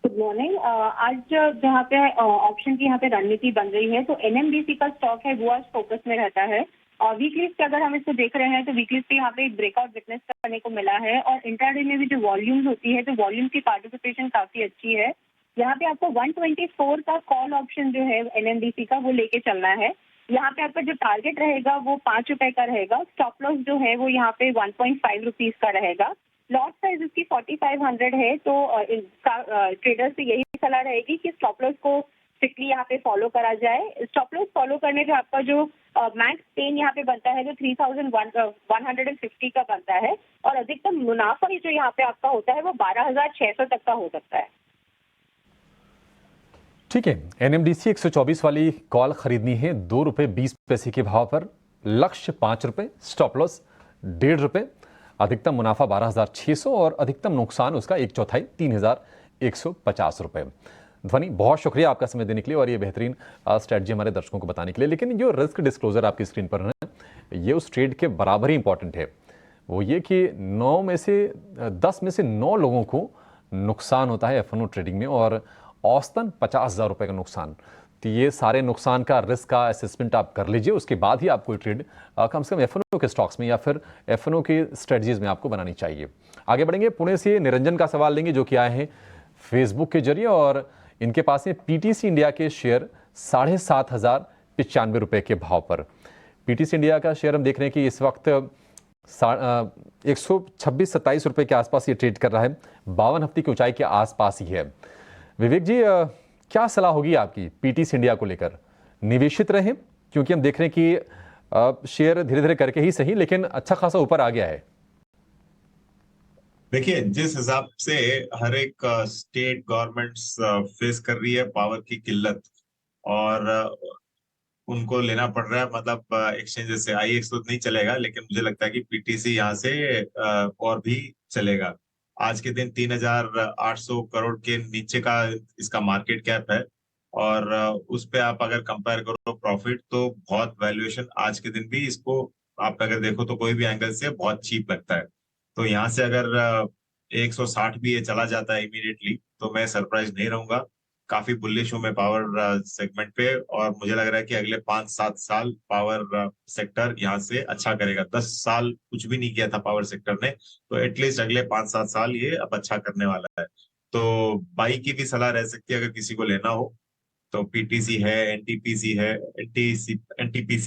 Good morning. आज जहाँ पे ऑप्शन की यहाँ पे रणनीति बन रही है, तो एनएमडीसी का स्टॉक है वो आज फोकस में रहता है। और वीकलीज पे अगर हम इसको देख रहे हैं तो वीकलीज पे यहाँ पे एक ब्रेकआउट विटनेस करने को मिला है। और इंट्राडे में भी जो वॉल्यूम्स होती है, तो वॉल्यूम की पार्टिसिपेशन काफी अच्छी है। यहाँ पे आपको 124 का कॉल ऑप्शन जो है एनएमडीसी का, वो लेके चलना है। यहाँ पे आपका जो टारगेट रहेगा वो 5 रुपए का रहेगा। स्टॉप लॉस जो है वो यहाँ पे 1.5 रुपीज का रहेगा। लॉट साइज इसकी 4500 है। तो ट्रेडर से यही सलाह रहेगी कि स्टॉप लॉस को स्ट्रिक्टली यहाँ पे फॉलो करा जाए। स्टॉप लॉस फॉलो करने पे आपका जो मैक्स पेन यहाँ पे बनता है जो 3150 का बनता है। और अधिकतम मुनाफा जो यहाँ पे आपका होता है वो 12600 तक का हो सकता है। ठीक है, एनएमडीसी 124 वाली कॉल खरीदनी है 2 रुपए 20 पैसे के भाव पर। लक्ष्य 5 रुपए, स्टॉप लॉस 1.5 रुपए, अधिकतम मुनाफा 12,600 और अधिकतम नुकसान उसका 1/4 3,150 रुपए। ध्वनि, बहुत शुक्रिया आपका समय देने के लिए और ये बेहतरीन स्ट्रेटजी हमारे दर्शकों को बताने के लिए। लेकिन जो रिस्क डिस्क्लोजर आपकी स्क्रीन पर है, ये उस ट्रेड के बराबर ही इंपॉर्टेंट है। वो ये कि 10 में से 9 लोगों को नुकसान होता है एफएनओ ट्रेडिंग में, और औसतन 50,000 रुपए का नुकसान। तो ये सारे नुकसान का रिस्क का असेसमेंट आप कर लीजिए, उसके बाद ही आप कोई ट्रेड कम से कम एफएनओ के स्टॉक्स में या फिर एफएनओ की स्ट्रेटजीज में आपको बनानी चाहिए। आगे बढ़ेंगे, पुणे से निरंजन का सवाल लेंगे जो कि आए हैं फेसबुक के जरिए, और इनके पास में पीटीसी इंडिया के शेयर 7,595 रुपए के भाव पर। पीटीसी इंडिया का शेयर हम देख रहे हैं कि इस वक्त 126-27 रुपए के आसपास ये ट्रेड कर रहा है, 52 हफ्ते की ऊंचाई के आसपास ही है। विवेक जी, क्या सलाह होगी आपकी पीटीसी इंडिया को लेकर? निवेशित रहें, क्योंकि हम देख रहे हैं कि शेयर धीरे धीरे करके ही सही लेकिन अच्छा खासा ऊपर आ गया है। देखिए, जिस हिसाब से हर एक स्टेट गवर्नमेंट्स फेस कर रही है पावर की किल्लत, और उनको लेना पड़ रहा है, मतलब एक्सचेंजेस से आईएक्स तो नहीं चलेगा, लेकिन मुझे लगता है कि पीटीसी यहाँ से और भी चलेगा। आज के दिन 3,800 करोड़ के नीचे का इसका मार्केट कैप है, और उस पे आप अगर कंपेयर करो प्रॉफिट, तो बहुत वैल्यूएशन आज के दिन भी इसको आप अगर देखो तो कोई भी एंगल से बहुत चीप लगता है। तो यहाँ से अगर 160 भी ये चला जाता है इमीडिएटली, तो मैं सरप्राइज नहीं रहूंगा। काफी बुलिश हूं मैं पावर सेगमेंट पे, और मुझे लग रहा है कि अगले 5-7 साल पावर सेक्टर यहाँ से अच्छा करेगा। 10 साल कुछ भी नहीं किया था पावर सेक्टर ने, तो एटलीस्ट अगले 5-7 साल ये अब अच्छा करने वाला है। तो बाई की भी सलाह रह सकती है अगर किसी को लेना हो, तो पीटीसी है, एनटीपीसी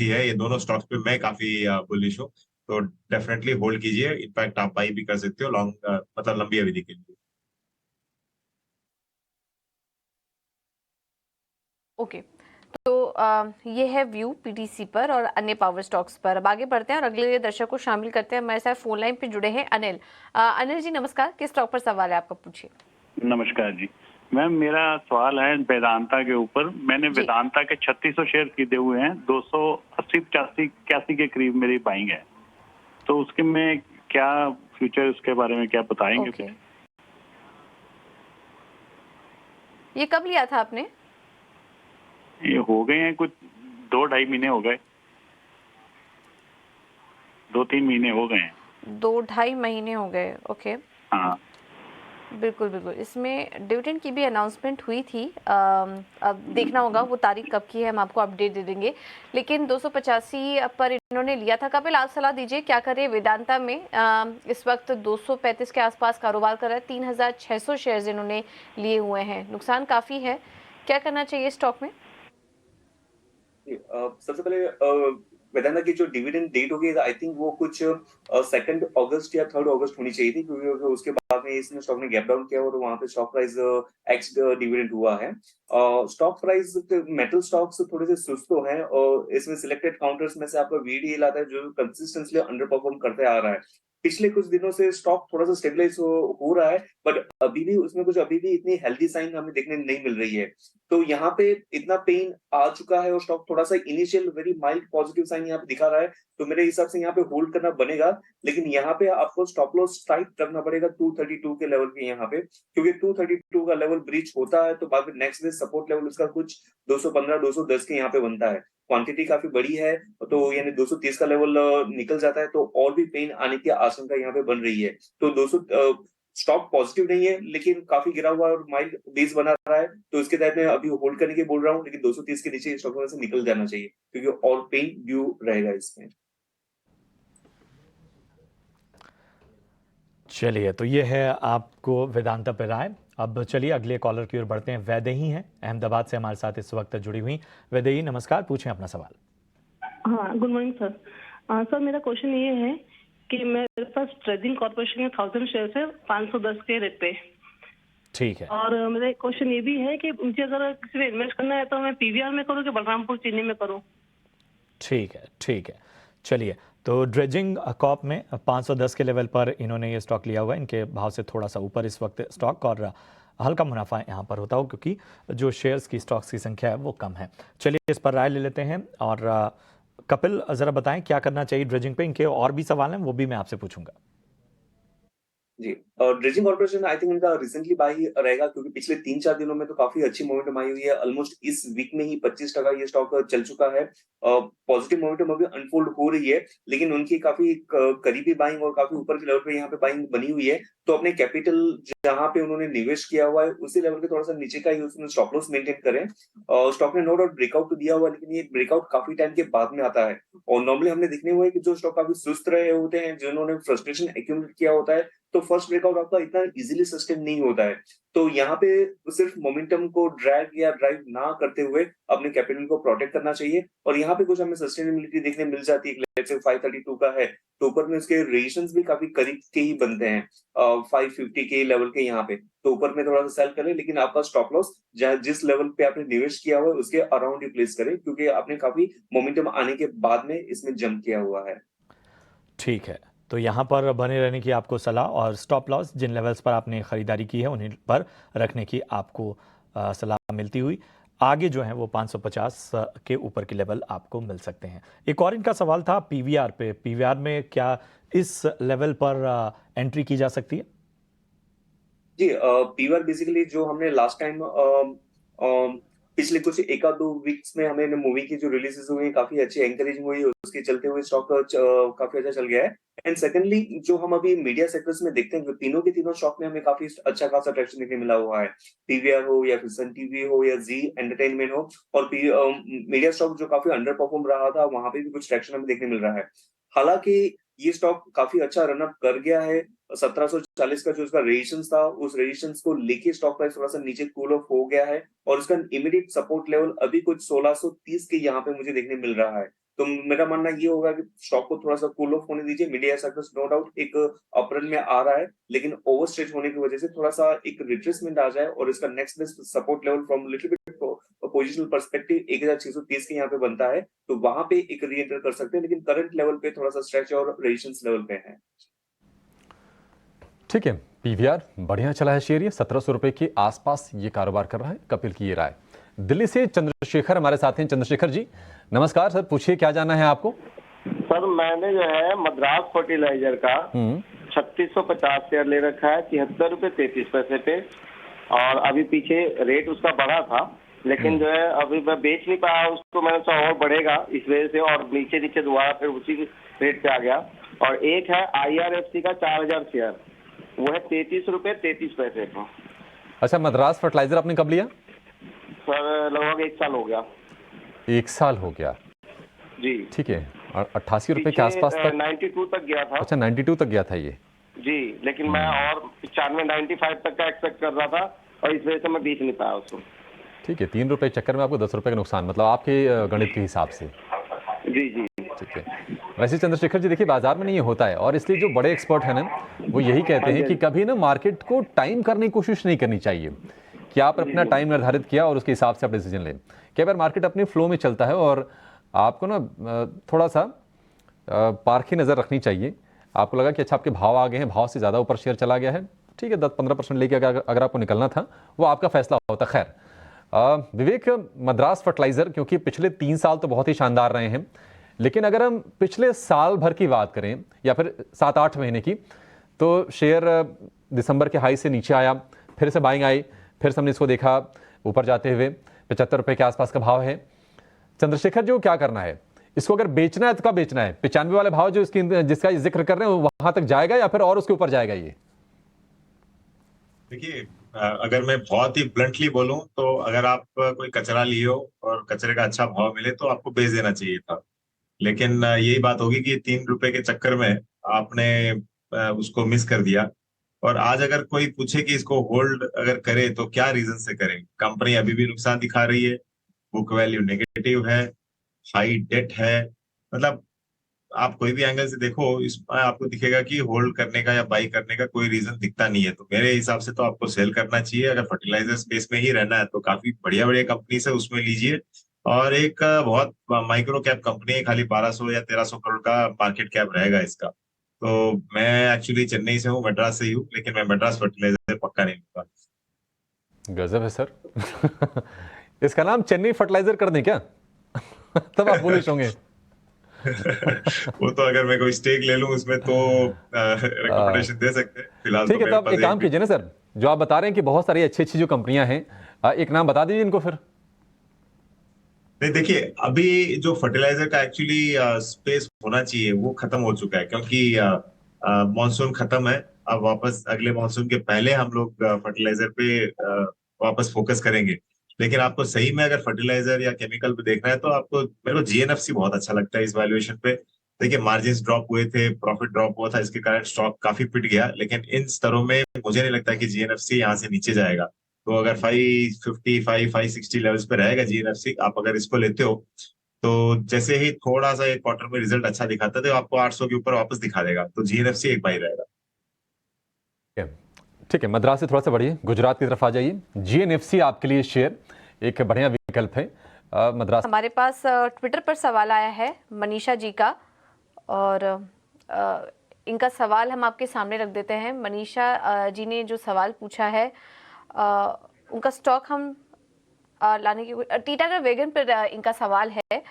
है, ये दोनों स्टॉक्स पे मैं काफी बुलिश हूँ। तो डेफिनेटली होल्ड कीजिए, इनफैक्ट आप बाई भी कर सकते हो लॉन्ग मतलब लंबी अवधि के लिए। ओके, तो ये है व्यू पीटीसी पर और अन्य पावर स्टॉक्स पर। अब आगे बढ़ते हैं और अगले दर्शक को शामिल करते हैं। हमारे साथ फोन लाइन पे जुड़े हैं अनिल। अनिल जी नमस्कार, किस स्टॉक पर सवाल है आपका, पूछिए। नमस्कार जी मैम, मेरा सवाल है वेदांता के ऊपर। मैंने जी। वेदांता के 3600 शेयर खरीदे हुए हैं, 280-85 के करीब मेरी बाइंग है, तो उसके में क्या फ्यूचर, उसके बारे में क्या बताएंगे? ओके, ये कब लिया था आपने? ये हो गए हैं कुछ 2-2.5 महीने हो गए, 2-3 महीने हो गए हैं। 2-2.5 महीने हो गए। ओके, हाँ बिल्कुल बिल्कुल। इसमें डिविडेंड की भी अनाउंसमेंट हुई थी। अब देखना होगा वो तारीख कब की है, हम आपको अपडेट दे देंगे। लेकिन 285 पर इन्होंने लिया था। कपिल आप सलाह दीजिए क्या करें वेदांता में? इस वक्त 235 के आसपास कारोबार कर रहा है, 3600 शेयर्स इन्होंने लिए हुए हैं, नुकसान काफ़ी है, क्या करना चाहिए स्टॉक में? सबसे पहले वेदांता की जो डिविडेंड डेट होगी, आई थिंक वो कुछ 2 अगस्त या 3 अगस्त होनी चाहिए थी, क्योंकि उसके बाद में इसने स्टॉक ने गैप डाउन किया और वहां पे स्टॉक प्राइस एक्स डिविडेंड हुआ है। स्टॉक प्राइस मेटल स्टॉक्स थोड़े से सुस्त तो हैं और इसमें सिलेक्टेड काउंटर्स में से आपका वीडीएल आता है जो कंसिस्टेंटली अंडर परफॉर्म करते आ रहा है। पिछले कुछ दिनों से स्टॉक थोड़ा सा स्टेबलाइज हो रहा है, बट अभी भी उसमें कुछ अभी भी इतनी हेल्दी साइन हमें देखने नहीं मिल रही है। तो यहाँ पे इतना पेन आ चुका है और स्टॉक थोड़ा सा initial very mild positive sign यहाँ पे दिखा रहा है, तो मेरे हिसाब से यहाँ पे होल्ड करना बनेगा। लेकिन यहाँ पे आपको स्टॉप लॉस टाइट करना पड़ेगा 232 के लेवल पे यहाँ पे, क्योंकि 232 का लेवल ब्रीच होता है तो बाद में नेक्स्ट डे सपोर्ट लेवल उसका कुछ 215-210 के यहाँ पे बनता है। क्वांटिटी काफी बड़ी है, तो यानी 230 का लेवल निकल जाता है तो और भी पेन आने की आशंका यहाँ पे बन रही है। तो 200 स्टॉक पॉजिटिव नहीं है लेकिन काफी गिरा हुआ और माइल्ड बेस बना रहा है, तो इसके तहत मैं अभी होल्ड करने की बोल रहा हूँ, लेकिन 230 के नीचे स्टॉक में से निकल जाना चाहिए क्योंकि और पेन ड्यू रहेगा इसमें। चलिए, तो ये है आपको वेदांता पे राय। अब चलिए अगले कॉलर की ओर बढ़ते हैं। वैदेही हैं अहमदाबाद से हमारे साथ इस वक्त जुड़ी हुई। वैदेही नमस्कार, पूछें अपना सवाल। हाँ, गुड मॉर्निंग सर। सर मेरा क्वेश्चन ये है कि मेरे पास ट्रेडिंग कॉर्पोरेशन में 1000 शेयर है 510 के रेट पे। ठीक है। और मेरा एक क्वेश्चन ये भी है कि मुझे अगर किसी में इन्वेस्ट करना है तो मैं पीवीआर में करूँ कि बलरामपुर चीनी में करूँ? ठीक है, ठीक है। चलिए, तो ड्रेजिंग कॉप में 510 के लेवल पर इन्होंने ये स्टॉक लिया हुआ है। इनके भाव से थोड़ा सा ऊपर इस वक्त स्टॉक, और हल्का मुनाफा यहाँ पर होता हो क्योंकि जो शेयर्स की स्टॉक्स की संख्या है वो कम है। चलिए इस पर राय ले लेते हैं। और कपिल ज़रा बताएं क्या करना चाहिए ड्रेजिंग पे? इनके और भी सवाल हैं, वो भी मैं आपसे पूछूंगा। जी, ड्रेजिंग कॉर्पोरेशन आई थिंक इनका रिसेंटली बाई रहेगा, क्योंकि पिछले 3-4 दिनों में तो काफी अच्छी मोमेंटम आई हुई है। ऑलमोस्ट इस वीक में ही 25% ये स्टॉक चल चुका है। पॉजिटिव मोमेंटम अभी अनफोल्ड हो रही है, लेकिन उनकी काफी करीबी बाइंग और काफी ऊपर के लेवल पे यहाँ पे बाइंग बनी हुई है। तो अपने कैपिटल जहां पे उन्होंने निवेश किया हुआ है उसी लेवल के थोड़ा सा नीचे का ही उसमें स्टॉप लॉस मेंटेन करें। स्टॉक ने नो डाउट ब्रेकआउट तो दिया हुआ है, लेकिन ये ब्रेकआउट काफी टाइम के बाद में आता है। और नॉर्मली हमने देखने हुआ है कि जो स्टॉक काफी सुस्त रहे होते हैं, जिन्होंने फ्रस्ट्रेशन एक्यूमुलेट किया होता है, तो फर्स्ट ब्रेकआउट आपका इतना इजीली सस्टेन नहीं होता है। तो यहाँ पे सिर्फ मोमेंटम को ड्रैग या ड्राइव ना करते हुए अपने कैपिटल को प्रोटेक्ट करना चाहिए। और यहाँ पे कुछ हमें सस्टेनेबिलिटी देखने मिल जाती है। लेट्स से 532 का है तो ऊपर में उसके रेशंस भी काफी करीब के ही बनते हैं 550 के लेवल के यहाँ पे, तो ऊपर में थोड़ा सा सेल करें, लेकिन आपका स्टॉप लॉस जिस लेवल पे आपने निवेश किया हुआ है उसके अराउंड ही प्लेस करें, क्योंकि आपने काफी मोमेंटम आने के बाद में इसमें जंप किया हुआ है। ठीक है, तो यहाँ पर बने रहने की आपको सलाह, और स्टॉप लॉस जिन लेवल्स पर आपने खरीदारी की है उन्हीं पर रखने की आपको सलाह मिलती हुई। आगे जो है वो 550 के ऊपर के लेवल आपको मिल सकते हैं। एक और इनका सवाल था पीवीआर पे। पीवीआर में क्या इस लेवल पर एंट्री की जा सकती है? जी, पीवीआर बेसिकली जो हमने लास्ट टाइम पिछले कुछ 1-2 वीक्स में हमें मूवी की जो रिलीजेस हुई काफी अच्छी एंकरेजिंग हुई, उसके चलते हुए स्टॉक काफी अच्छा चल गया है। एंड सेकंडली जो हम अभी मीडिया सेक्टर्स में देखते हैं, तीनों के तीनों स्टॉक में हमें काफी अच्छा खासा ट्रैक्शन देखने मिला हुआ है। पीवीआर हो या फिर सन टीवी हो या जी एंटरटेनमेंट हो, और मीडिया स्टॉक जो काफी अंडर परफॉर्म रहा था वहां पे भी कुछ ट्रैक्शन हमें देखने मिल रहा है। हालांकि ये स्टॉक काफी अच्छा रनअप कर गया है। 1740 का जो उसका रेजिस्टेंस था, उस रेजिस्टेंस को लेके स्टॉक प्राइस थोड़ा सा नीचे कूल ऑफ हो गया है, और उसका इमीडिएट सपोर्ट लेवल अभी कुछ 1630 के यहाँ पे मुझे देखने मिल रहा है। तो मेरा मानना ये होगा कि स्टॉक को थोड़ा सा कूल ऑफ होने दीजिए। मीडिया सेक्टर्स नो डाउट एक अप्रैल में आ रहा है, लेकिन ओवर स्ट्रेच होने की वजह से थोड़ा सा एक रिट्रेसमेंट आ जाए और इसका next best support level from little bit positional perspective 1630 के यहाँ पे बनता है तो वहां पे एक री एंटर कर सकते हैं, लेकिन करंट लेवल पे थोड़ा सा स्ट्रेच और रेजिस्टेंस लेवल पे है। ठीक है, पीवीआर बढ़िया चला है शेयर, ये 1700 रुपए के आसपास ये कारोबार कर रहा है। कपिल की ये राय। दिल्ली से चंद्रशेखर हमारे साथ हैं। चंद्रशेखर जी नमस्कार सर, पूछिए क्या जानना है आपको? सर मैंने जो है मद्रास फर्टिलाइजर का 3650 शेयर ले रखा है 73.33 पे, और अभी पीछे रेट उसका बढ़ा था, लेकिन जो है अभी मैं बेच नहीं पाया उसको, मैंने सोचा और बढ़ेगा इस वजह से, और नीचे नीचे दोबारा फिर उसी रेट पे आ गया। और एक है IRFC का 4000 शेयर, वो है 33.33 का। अच्छा, मद्रास फर्टिलाइजर आपने कब लिया? सर लगभग 1 साल हो गया। 1 साल हो गया जी। ठीक है, और 88 रुपए के आसपास तक 92 तक गया था। अच्छा, 92 तक गया था ये जी, लेकिन मैं और 95 तक का एक्सपेक्ट कर रहा था, और इस वजह से मैं बेच नहीं पाया उसको। ठीक है, 3 रुपए चक्कर में आपको 10 रुपए का नुकसान, मतलब आपके गणित के हिसाब से। जी जी ठीक है। वैसे चंद्रशेखर जी देखिए, बाजार में नहीं ये होता है, और इसलिए जो बड़े एक्सपर्ट हैं ना, वो यही कहते हैं कि कभी ना मार्केट को टाइम करने की कोशिश नहीं करनी चाहिए, कि आप अपना टाइम निर्धारित किया और उसके हिसाब से आप डिसीजन लें। कई बार मार्केट अपने फ्लो में चलता है, और आपको ना थोड़ा सा पारखी नज़र रखनी चाहिए। आपको लगा कि अच्छा आपके भाव आ गए हैं, भाव से ज़्यादा ऊपर शेयर चला गया है, ठीक है, 10-15% लेके अगर आपको निकलना था, वो आपका फैसला होता। खैर, विवेक, मद्रास फर्टिलाइजर क्योंकि पिछले 3 साल तो बहुत ही शानदार रहे हैं, लेकिन अगर हम पिछले साल भर की बात करें या फिर 7-8 महीने की, तो शेयर दिसंबर के हाई से नीचे आया, फिर से बाइंग आई, फिर से हमने इसको देखा ऊपर जाते हुए 75 रुपए के आसपास का भाव है। चंद्रशेखर जी को क्या करना है? इसको अगर बेचना है तो कब बेचना है? 95 वाले भाव जो जिसका जिक्र कर रहे हैं वहां तक जाएगा या फिर और उसके ऊपर जाएगा ये? देखिए, अगर मैं बहुत ही ब्लंटली बोलूं तो अगर आप कोई कचरा लिए हो और कचरे का अच्छा भाव मिले तो आपको बेच देना चाहिए था, लेकिन यही बात होगी कि 3 रुपए के चक्कर में आपने उसको मिस कर दिया। और आज अगर कोई पूछे कि इसको होल्ड अगर करे तो क्या रीजन से करें? कंपनी अभी भी नुकसान दिखा रही है, बुक वैल्यू नेगेटिव है, हाई डेट है, मतलब आप कोई भी एंगल से देखो इसमें आपको दिखेगा कि होल्ड करने का या बाई करने का कोई रीजन दिखता नहीं है। तो मेरे हिसाब से तो आपको सेल करना चाहिए। अगर फर्टिलाइजर स्पेस में ही रहना है तो काफी बढ़िया बढ़िया कंपनी से उसमें लीजिए, और एक बहुत माइक्रो कैप कंपनी है, खाली 1200 या 1300 करोड़ का मार्केट कैप रहेगा इसका। तो मैं एक्चुअली चेन्नई से हूँ, मद्रास से ही हूँ, लेकिन मैं मद्रास फर्टिलाइजर पक्का नहीं लूंगा। गजब है सर। इसका नाम चेन्नई फर्टिलाइजर कर दें क्या? तब आप बुलिश होंगे। वो तो अगर मैं कोई स्टेक ले लूं उसमें तो रिकमेंडेशन दे सकते हैं। फिलहाल ठीक है, मेरे तो आप पास एक काम कीजिए ना सर, जो आप बता रहे हैं कि बहुत सारी अच्छी अच्छी जो कंपनियां हैं, एक नाम बता दीजिए इनको फिर। नहीं, देखिए अभी जो फर्टिलाइजर का एक्चुअली स्पेस होना चाहिए वो खत्म हो चुका है, क्योंकि मॉनसून खत्म है। अब वापस अगले मॉनसून के पहले हम लोग फर्टिलाइजर पे वापस फोकस करेंगे। लेकिन आपको सही में अगर फर्टिलाइजर या केमिकल पे देखना है तो आपको, मेरे को GNFC बहुत अच्छा लगता है इस वैल्यूएशन पे। देखिए मार्जिन ड्रॉप हुए थे, प्रॉफिट ड्रॉप हुआ था, इसके कारण स्टॉक काफी पिट गया, लेकिन इन स्तरों में मुझे नहीं लगता कि GNFC यहाँ से नीचे जाएगा। तो अगर 555 560 लेवल्स पे रहेगा GNFC, आप अगर इसको लेते हो तो जैसे ही थोड़ा सा एक क्वार्टर में रिजल्ट अच्छा दिखाता है तो आपको 800 के ऊपर वापस दिखा देगा। तो GNFC एक बाई रहेगा। ठीक है, मद्रास से थोड़ा सा बढ़िए, गुजरात की तरफ आ जाइए। GNFC आपके लिए शेयर एक बढ़िया विकल्प है। मद्रास। हमारे पास ट्विटर पर सवाल आया है मनीषा जी का, और इनका सवाल हम आपके सामने रख देते हैं। मनीषा जी ने जो सवाल पूछा है, उनका स्टॉक हम लाने की, टीटागढ़ वैगन पर इनका सवाल है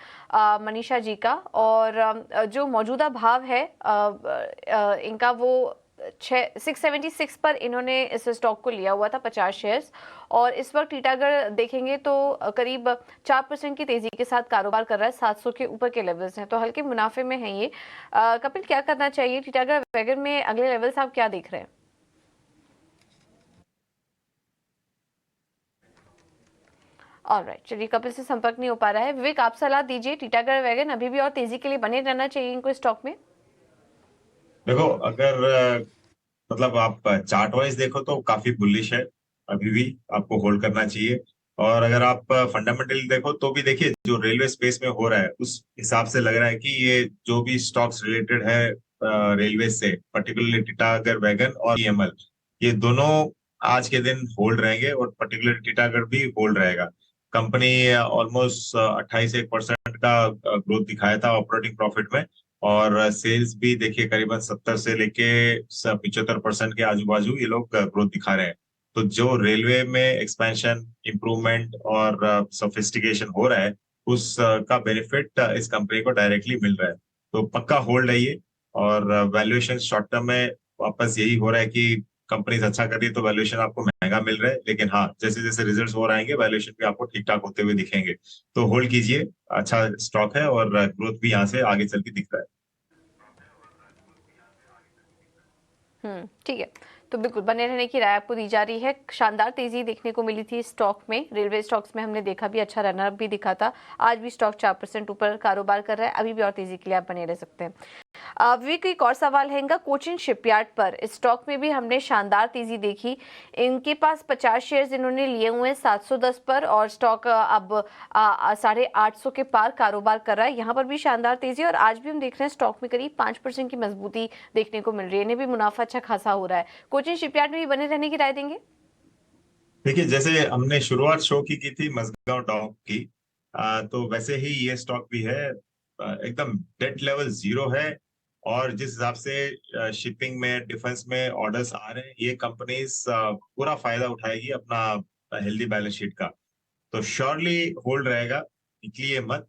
मनीषा जी का, और जो मौजूदा भाव है इनका वो 676 पर इन्होंने इस स्टॉक को लिया हुआ था 50 शेयर्स, और इस वक्त टीटागढ़ देखेंगे तो करीब 4% की तेजी के साथ कारोबार कर रहा है, 700 के ऊपर के लेवल्स हैं, तो हल्के मुनाफे में है ये। कपिल, क्या करना चाहिए टीटागढ़ वैगन में? अगले लेवल्स आप क्या देख रहे हैं? ऑलराइट, चलिए, कपिल से संपर्क नहीं हो पा रहा है। विवेक, आप सलाह दीजिए, टीटागढ़ वैगन अभी भी और तेजी के लिए बने रहना चाहिए इनको स्टॉक में? देखो, अगर मतलब आप चार्ट वाइज देखो तो काफी बुलिश है, अभी भी आपको होल्ड करना चाहिए। और अगर आप फंडामेंटल देखो तो भी देखिए जो रेलवे स्पेस में हो रहा है उस हिसाब से लग रहा है कि ये जो भी स्टॉक्स रिलेटेड है रेलवे से, पर्टिकुलरली टीटागढ़ वैगन और EML, ये दोनों आज के दिन होल्ड रहेंगे, और पर्टिकुलर टीटागढ़ भी होल्ड रहेगा। कंपनी ऑलमोस्ट 28% का ग्रोथ दिखाया था ऑपरेटिंग प्रॉफिट में, और सेल्स भी देखिए करीबन 70 से लेके 75% के आजू बाजू ये लोग ग्रोथ दिखा रहे हैं। तो जो रेलवे में एक्सपेंशन, इम्प्रूवमेंट और सोफिस्टिकेशन हो रहा है, उस का बेनिफिट इस कंपनी को डायरेक्टली मिल रहा है। तो पक्का होल्ड है ये। और वैल्यूएशन शॉर्ट टर्म में वापस यही हो रहा है कि कंपनीज अच्छा कर रही है तो वैल्यूएशन आपको महंगा मिल रहा है, लेकिन हाँ, जैसे जैसे रिजल्ट्स हो रहेंगे वैल्यूएशन भी आपको ठीक ठाक होते हुए दिखेंगे। तो होल्ड कीजिए, अच्छा स्टॉक है और ग्रोथ भी यहाँ से आगे चल के दिख रहा है। ठीक है, तो बिल्कुल बने रहने की राय आपको दी जा रही है। शानदार तेजी देखने को मिली थी स्टॉक में, रेलवे स्टॉक्स में हमने देखा भी अच्छा रनअप भी दिखा था। आज भी स्टॉक 4% ऊपर कारोबार कर रहा है, अभी भी और तेजी के लिए आप बने रह सकते हैं। विवेक, एक और सवाल है इनका कोचिन शिपयार्ड पर। इस स्टॉक में भी हमने शानदार तेजी देखी। इनके पास 50 शेयर्स इन्होंने लिए हुए हैं 710 पर, और स्टॉक अब 850 के पार कारोबार कर रहा है। यहाँ पर भी शानदार तेजी, और आज भी हम देख रहे हैं स्टॉक में करीब 5% की मजबूती देखने को मिल रही है। इन्हें भी मुनाफा अच्छा खासा हो रहा है। कोचिन शिपयार्ड में भी बने रहने की राय देंगे? देखिए, जैसे हमने शुरुआत शो की थी मजगांव डॉक की, तो वैसे ही ये स्टॉक भी है। एकदम डेट लेवल 0 है, और जिस हिसाब से शिपिंग में, डिफेंस में ऑर्डर्स आ रहे हैं, ये कंपनीज पूरा फायदा उठाएगी अपना हेल्दी बैलेंस शीट का। तो श्योरली होल्ड रहेगा, निकलिए मत।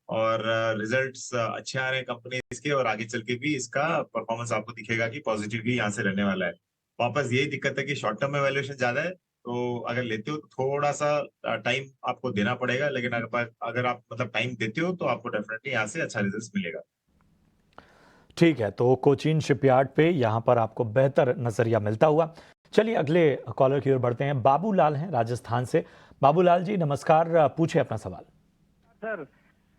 और रिजल्ट्स अच्छे आ रहे हैं कंपनीज के, और आगे चल के भी इसका परफॉर्मेंस आपको दिखेगा कि पॉजिटिव भी यहाँ से रहने वाला है। वापस यही दिक्कत है कि शॉर्ट टर्म में वैल्यूएशन ज्यादा है, तो अगर लेते हो तो थोड़ा सा टाइम आपको देना पड़ेगा, लेकिन अगर आप मतलब टाइम देते हो तो आपको डेफिनेटली यहाँ से अच्छा रिजल्ट मिलेगा। ठीक है, तो कोचीन शिपयार्ड पे यहाँ पर आपको बेहतर नजरिया मिलता हुआ। चलिए अगले कॉलर की ओर बढ़ते हैं। बाबूलाल हैं राजस्थान से। बाबूलाल जी नमस्कार, पूछे अपना सवाल। सर,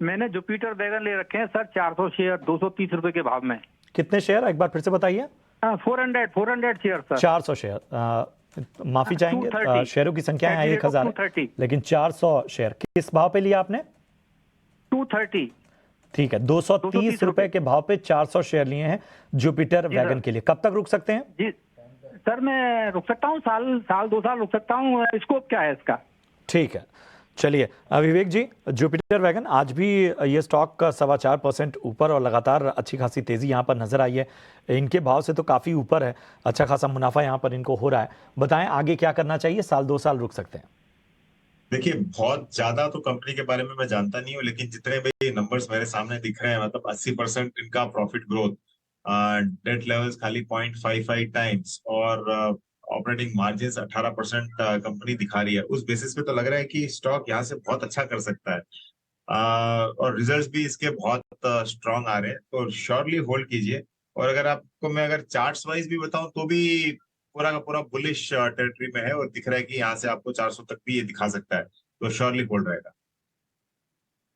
मैंने जुपिटर वैगन ले रखे हैं सर, 400 शेयर 230 रुपए के भाव में। कितने शेयर, एक बार फिर से बताइए। 400 शेयर सर। 400 शेयर, माफी चाहेंगे, शेयरों की संख्या है 1000, लेकिन 400 शेयर किस भाव पे लिया आपने? 230। ठीक है, 230 रुपए के भाव पे 400 शेयर लिए हैं जुपिटर वैगन के लिए। कब तक रुक सकते हैं? जी सर, मैं रुक सकता हूँ, साल 2 साल रुक सकता हूँ। स्कोप क्या है इसका? ठीक है, चलिए विवेक जी, जुपिटर वैगन आज भी ये स्टॉक का 4.25% ऊपर, और लगातार अच्छी खासी तेजी यहाँ पर नजर आई है। इनके भाव से तो काफी ऊपर है, अच्छा खासा मुनाफा यहाँ पर इनको हो रहा है। बताएं आगे क्या करना चाहिए, साल 2 साल रुक सकते हैं? देखिए, बहुत ज्यादा तो कंपनी के बारे में मैं जानता नहीं हूँ, लेकिन जितने भी नंबर्स मेरे सामने दिख रहे हैं, मतलब 80% इनका प्रॉफिट ग्रोथ, डेट लेवल्स खाली 0.55 टाइम्स, और ऑपरेटिंग मार्जिन 18% कंपनी दिखा रही है। उस बेसिस पे तो लग रहा है कि स्टॉक यहाँ से बहुत अच्छा कर सकता है, और रिजल्ट्स भी इसके बहुत स्ट्रांग आ रहे हैं, तो श्योरली होल्ड कीजिए। और अगर आपको मैं अगर चार्ट्स वाइज भी बताऊं तो भी पूरा का पूरा बुलिश टेरिटरी में है, और दिख रहा है कि यहाँ से आपको 400 तक भी ये दिखा सकता है, तो श्योरली होल्ड रहेगा।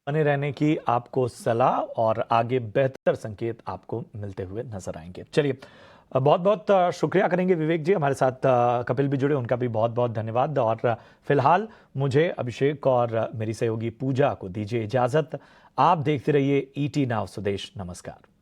बने रहने की आपको सलाह, और आगे बेहतर संकेत आपको मिलते हुए नजर आएंगे। चलिए बहुत बहुत शुक्रिया करेंगे विवेक जी, हमारे साथ कपिल भी जुड़े, उनका भी बहुत बहुत धन्यवाद। और फिलहाल मुझे, अभिषेक और मेरी सहयोगी पूजा को दीजिए इजाजत। आप देखते रहिए ET नाउ स्वदेश। नमस्कार।